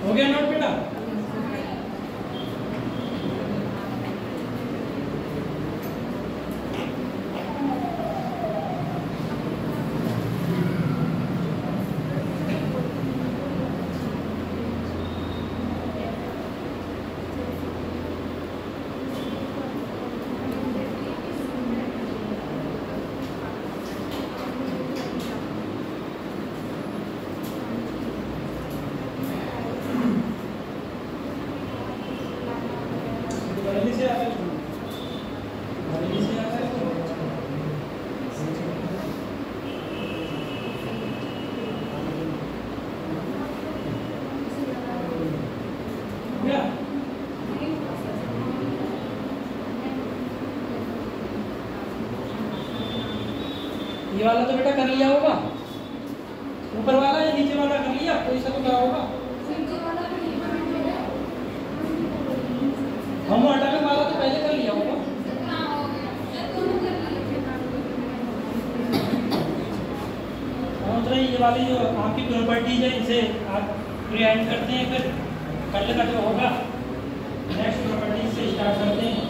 हो गया नोट बेटा? ये वाला तो बेटा कर लिया होगा, ऊपर वाला या नीचे वाला कर लिया, कोई सा तो करा होगा। हम अटैक वाला तो पहले कर लिया होगा। और ये वाली जो आपकी प्रॉपर्टीज है इसे आप क्रिएट करते हैं, फिर कल का जो होगा नेक्स्ट प्रॉपर्टीज से स्टार्ट करते हैं।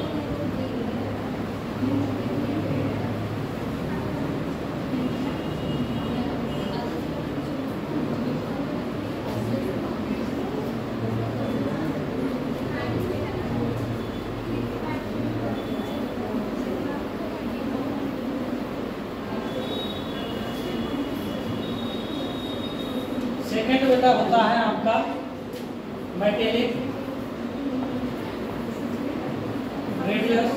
सेकेंड बेटा होता है आपका मेटेलिक रेडियस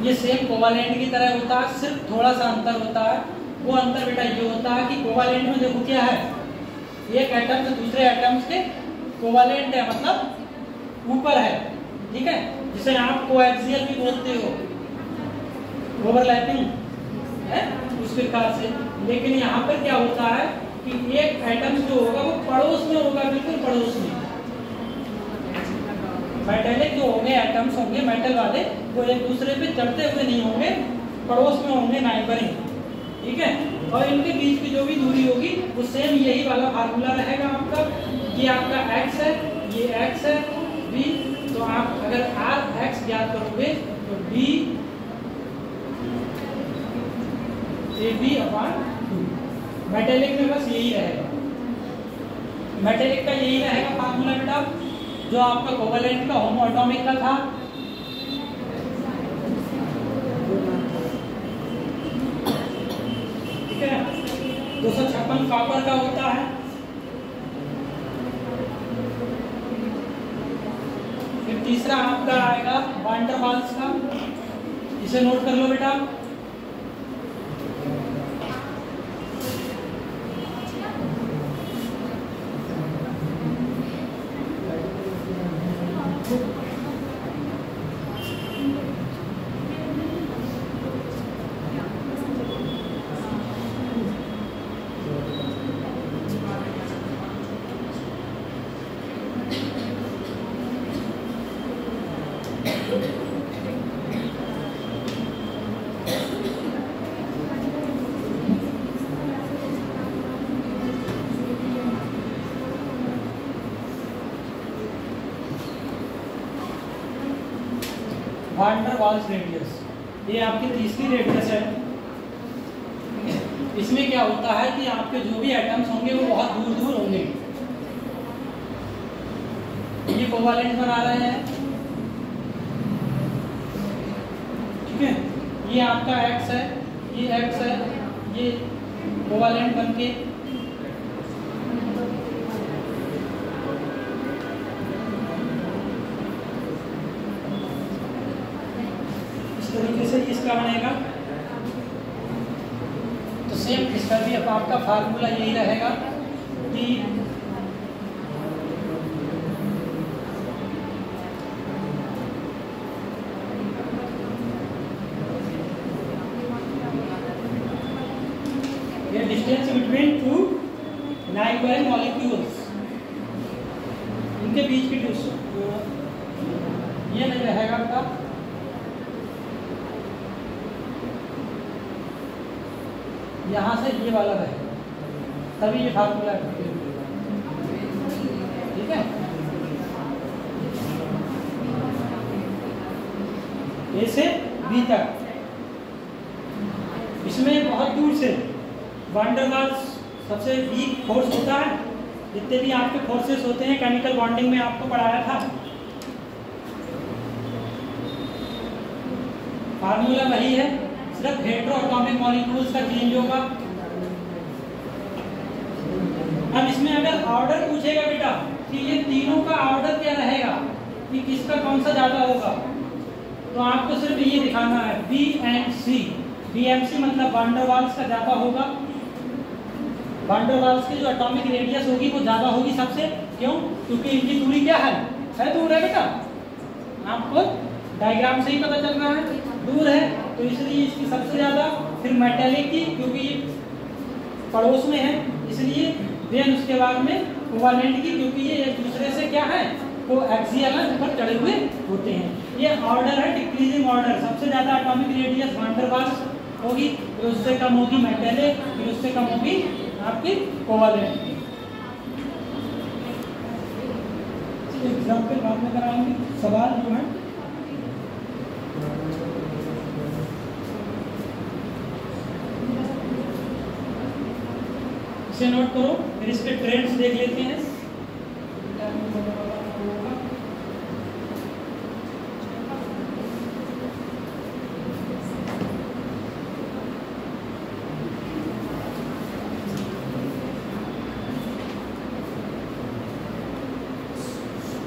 ये सेम कोवालेंट की तरह होता है, सिर्फ थोड़ा सा अंतर होता है। वो अंतर बेटा ये होता है कि कोवालेंट में देखो क्या है, एक एटम से दूसरे एटम्स के कोवालेंट है, मतलब ऊपर है, ठीक है, जिसे आप कोएक्सियल भी बोलते हो, ओवरलैपिंग है उस प्रकार से। लेकिन यहाँ पर क्या होता है कि एक एटम जो होगा वो पड़ोस में होगा, बिल्कुल पड़ोस में। मेटेलिक जो होंगे एटम्स होंगे मेटल वाले, वो एक दूसरे पे चढ़ते हुए नहीं होंगे, पड़ोस में होंगे, नाइबरिंग, ठीक है। और इनके बीच की जो भी दूरी होगी वो सेम यही वाला फार्मूला रहेगा आपका। ये आपका x है, ये x है, b, तो आप अगर r x ज्ञात करोगे तो b AB/2। मेटेलिक में बस यही रहेगा, मेटेलिक का यही रहेगा फार्मूला बेटा, जो आपका कोवेलेंट का होमो एटॉमिक का था। ठीक है, 256 कॉपर का होता है। फिर तीसरा आपका आएगा वान डर वाल्स का, इसे नोट कर लो बेटा। वान डर वाल्स रेडियस, ये आपकी तीसरी रेडियस है। इसमें क्या होता है कि आपके जो भी एटम्स होंगे वो बहुत दूर दूर होंगे। ये कोवालेंट बना रहे हैं, ठीक है, ये आपका x है, ये x है, ये कोवालेंट बनके तरीके से इसका बनेगा। तो सेम इसका भी अब आपका फार्मूला यही रहेगा कि ये distance between two neighbouring molecules, इनके बीच की ये नहीं रहेगा आपका, यहाँ से ये वाला रहेगा, तभी ये फार्मूला ठीक है। ए से बी तक, इसमें बहुत दूर से वान डर वाल्स सबसे वीक फोर्स होता है। जितने भी आपके फोर्सेस होते हैं केमिकल बॉन्डिंग में आपको पढ़ाया था, फार्मूला वही है, सिर्फ हेटेरो एटॉमिक मॉलिक्यूल्स का चेंज होगा। अब इसमें अगर ऑर्डर पूछेगा बेटा कि ये तीनों का ऑर्डर क्या रहेगा, कि किसका कौन सा ज्यादा होगा, तो आपको सिर्फ ये दिखाना है B and C. B and C मतलब वान डर वाल्स का ज्यादा होगा, वान डर वाल्स की जो एटॉमिक रेडियस होगी वो ज्यादा होगी सबसे। क्यों? क्योंकि इनकी दूरी क्या है दूर है बेटा, आपको डायग्राम से ही पता चल रहा है, दूर है, तो इसलिए इसकी सबसे ज्यादा। फिर मेटेलिक की, क्योंकि ये पड़ोस में है इसलिए। देन उसके बाद में कोवालेंट की, क्योंकि ये एक दूसरे से क्या है, वो एक्सियल ऊपर चढ़े हुए होते हैं। ये ऑर्डर है डिक्रीजिंग ऑर्डर, सबसे ज्यादा एटॉमिक रेडियस वान डर वाल्स होगी, फिर उससे कम होगी मेटेलिक, फिर उससे कम होगी आपकी कोवालेंट। एग्जाम्पल बाद में कराएंगे, सवाल जो है इसे नोट करो, फिर इसके ट्रेंड्स देख लेते हैं।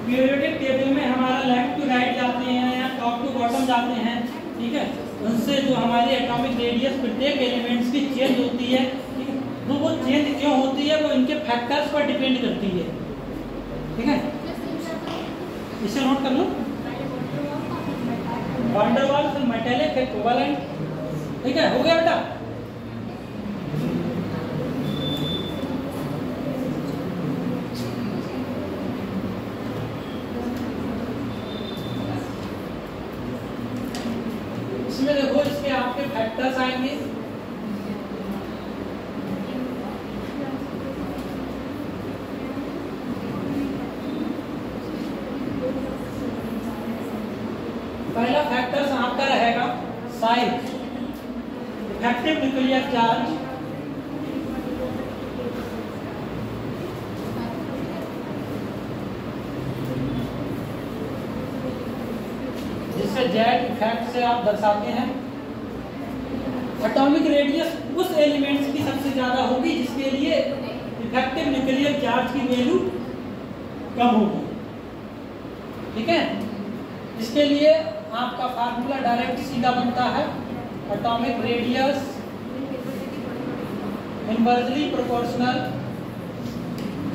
पीरियोडिक टेबल में हमारा लेफ्ट टू राइट जाते हैं या टॉप टू बॉटम जाते हैं, ठीक है, उनसे जो हमारी एटॉमिक रेडियस प्रत्येक एलिमेंट्स की चेंज होती है, ठीक है, तो वो चेंज क्यों होती है, वो इनके फैक्टर्स पर डिपेंड करती है। ठीक है, इसे नोट कर लो। वैन डर वाल्स फिर मेटालिक है कोवैलेंट। ठीक है, हो गया बेटा। इसमें देखो इसके आपके फैक्टर्स आएंगे। पहला फैक्टर्स आपका रहेगा साइज, इफेक्टिव न्यूक्लियर चार्ज, जिससे जेड इफेक्ट से आप दर्शाते हैं। एटॉमिक रेडियस उस एलिमेंट्स की सबसे ज्यादा होगी जिसके लिए इफेक्टिव न्यूक्लियर चार्ज की वैल्यू कम होगी। ठीक है, इसके लिए आपका फार्मूला डायरेक्ट सीधा बनता है, atomic radius inversely proportional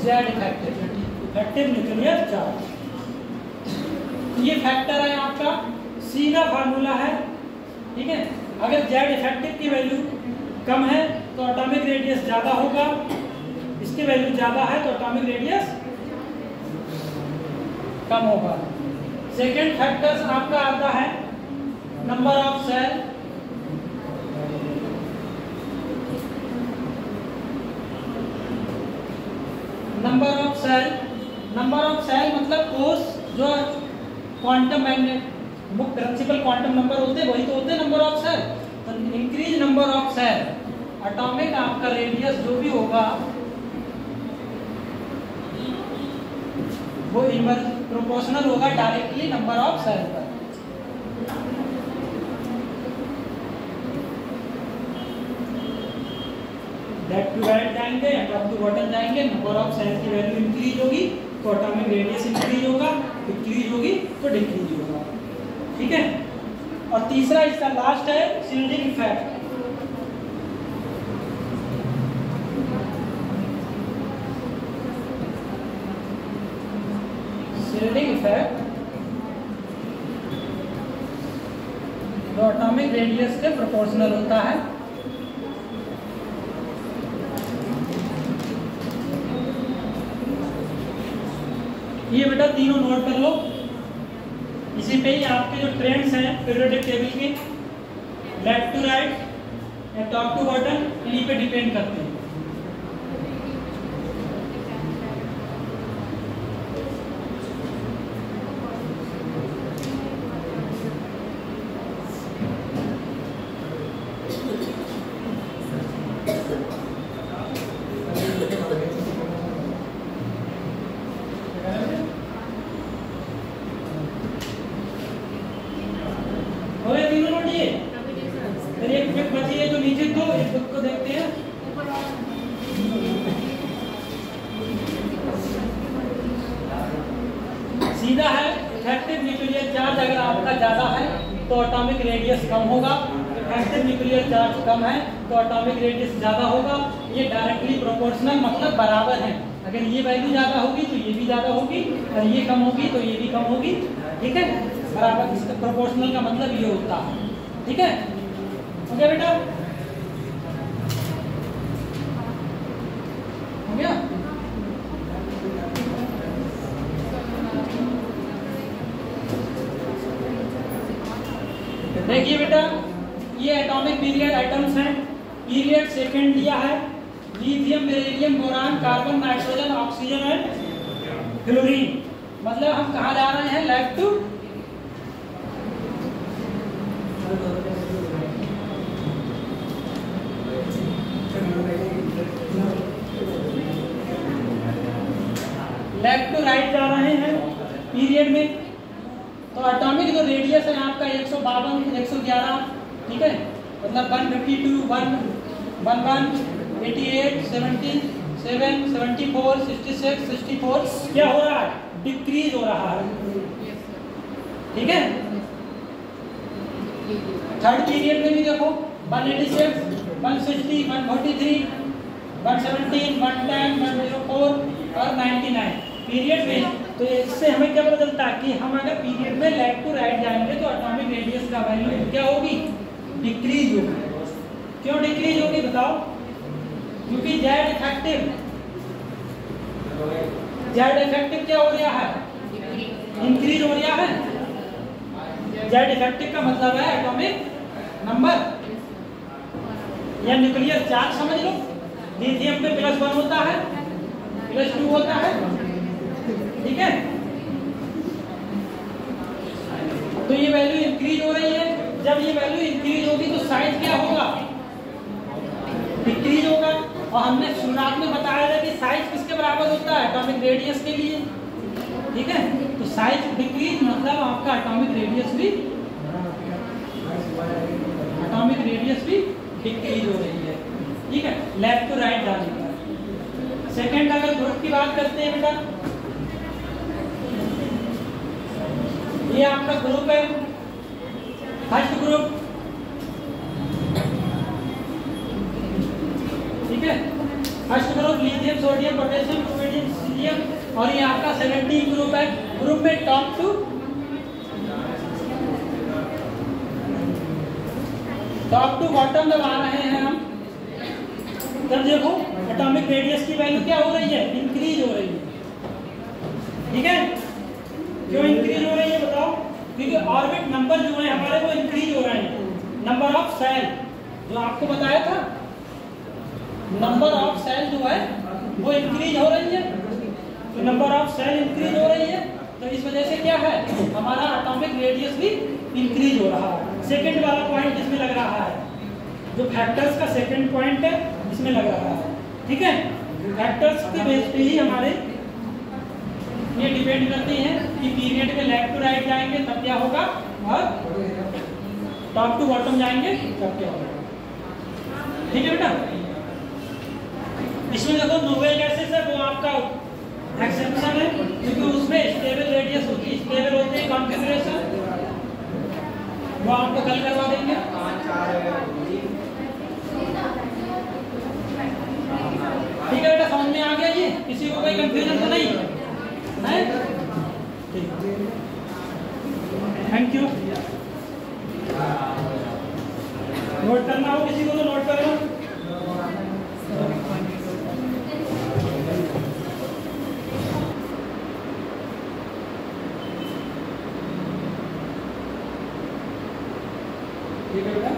Z effective nuclear charge. ये फैक्टर है आपका, सीधा फार्मूला है। ठीक है, अगर जेड इफेक्टिव की वैल्यू कम है तो एटॉमिक रेडियस ज्यादा होगा, इसकी वैल्यू ज्यादा है तो एटॉमिक रेडियस कम होगा। सेकेंड फैक्टर्स आपका आता है number of shell, number of shell, number of shell मतलब कोष, जो क्वांटम मैग्नेट मुख्य प्रिंसिपल क्वांटम नंबर होते हैं वही तो होते हैं नंबर ऑफ सेल। तो increase number of shell, atomic आपका रेडियस जो भी होगा वो इनवर्स प्रोपोर्शनल होगा डायरेक्टली नंबर ऑफ सेल पर। लेफ्ट टू राइट जाएंगे या टॉप टू बॉटम जाएंगे, नंबर ऑफ सेल की वैल्यू इंक्रीज होगी तो एटॉमिक रेडियस इंक्रीज होगा, डिक्रीज होगी तो डिक्रीज होगा। ठीक है, और तीसरा इसका लास्ट है शील्डिंग इफेक्ट। शील्डिंग इफेक्ट जो एटॉमिक रेडियस के प्रोपोर्शनल होता है। ये बेटा तीनों नोट कर लो, इसी पे ही आपके जो ट्रेंड्स हैं पीरियोडिक टेबल के लेफ्ट टू राइट या टॉप टू बॉटम इन्हीं पे डिपेंड करते हैं। सीधा है, इफेक्टिव न्यूक्लियर चार्ज अगर आपका ज्यादा है तो एटॉमिक रेडियस कम होगा, इफेक्टिव न्यूक्लियर चार्ज कम है तो एटॉमिक रेडियस ज्यादा होगा। ये डायरेक्टली प्रोपोर्शनल मतलब बराबर है, अगर ये वैल्यू ज्यादा होगी तो ये भी ज्यादा होगी और ये कम होगी तो ये भी कम होगी। ठीक है, बराबर, इसका प्रोपोर्शनल का मतलब ये होता है। ठीक है, हो गया बेटा, हो गया। देखिए बेटा, ये एटॉमिक पीरियड आइटम्स हैं। पीरियड सेकंड दिया है, lithium, beryllium, boron, carbon, nitrogen, oxygen and fluorine. मतलब हम कहाँ जा रहे हैं, लेफ्ट टू राइट जा रहे हैं पीरियड में। तो एटॉमिक जो रेडियस है आपका 152, 111, ठीक है, मतलब 152, 111, 88, 77, 74, 66, 64 क्या हो रहा है, डिक्रीज हो रहा है। ठीक है, थर्ड पीरियड में भी देखो 186, 160, 143, 117, 110, 104 और 99 पीरियड में। तो इससे हमें क्या पता चलता है कि हम अगर पीरियड में लेफ्ट टू राइट जाएंगे तो एटॉमिक रेडियस का वैल्यू क्या होगी, डिक्रीज होगी। क्यों डिक्रीज होगी बताओ? क्योंकि जेड इफेक्टिव क्या हो रहा है, इंक्रीज हो रहा है। जेड इफेक्टिव का मतलब है एटॉमिक नंबर या न्यूक्लियर चार्ज समझ लो। लिथियम पे +1 होता है, +2 होता है, ठीक है। तो ये वैल्यू इंक्रीज हो रही है। जब ये वैल्यू इंक्रीज होगी तो साइज क्या होगा, डिक्रीज होगा। और हमने शुरुआत में बताया था कि साइज किसके बराबर होता है, एटॉमिक रेडियस के लिए, ठीक है। तो साइज डिक्रीज मतलब आपका एटॉमिक रेडियस भी डिक्रीज हो रही है, ठीक है, लेफ्ट टू राइट जाने पर। सेकंड अगर ग्रुप की बात करते हैं बेटा, ये आपका ग्रुप है, फर्स्ट ग्रुप, ठीक है। First group lithium, sodium, potassium, chromium, cerium. और ये आपका 17 ग्रुप है। ग्रुप में टॉप टू बॉटम लगा रहे हैं हम। तब देखो एटॉमिक रेडियस की वैल्यू क्या हो रही है, इंक्रीज हो रही है, ठीक है। क्यों इंक्रीज हो रही है बताओ? क्योंकि ऑर्बिट नंबर जो है हमारे वो इंक्रीज हो रहे हैं। नंबर ऑफ सेल जो आपको बताया था, नंबर ऑफ सेल जो है वो इंक्रीज हो रही है। तो नंबर ऑफ सेल इंक्रीज हो रही है, तो इस वजह से क्या है, हमारा एटॉमिक रेडियस भी इंक्रीज हो रहा है। सेकंड वाला पॉइंट इसमें लग रहा है, जो फैक्टर्स का सेकंड पॉइंट है इसमें लग रहा है, ठीक है। फैक्टर्स के बेस पे ही हमारे ये डिपेंड करती हैं कि पीरियड में लेफ्ट टू राइट जाएंगे तब क्या होगा और टॉप टू बॉटम जाएंगे तब क्या होगा, ठीक है बेटा। इसमें देखो नोबेल गैसेस है वो आपका एक्सेप्शन है, क्योंकि उसमें स्टेबल रेडियस होती है, स्टेबल होते हैं कॉन्फ़िगरेशन, वो आपको कल करवा देंगे। ठीक है बेटा, समझ में आ गया ये? किसी को कोई कंफ्यूजन तो नहीं है? Thank you. नोट करना हो किसी को तो नोट कर लो। ठीक है बेटा।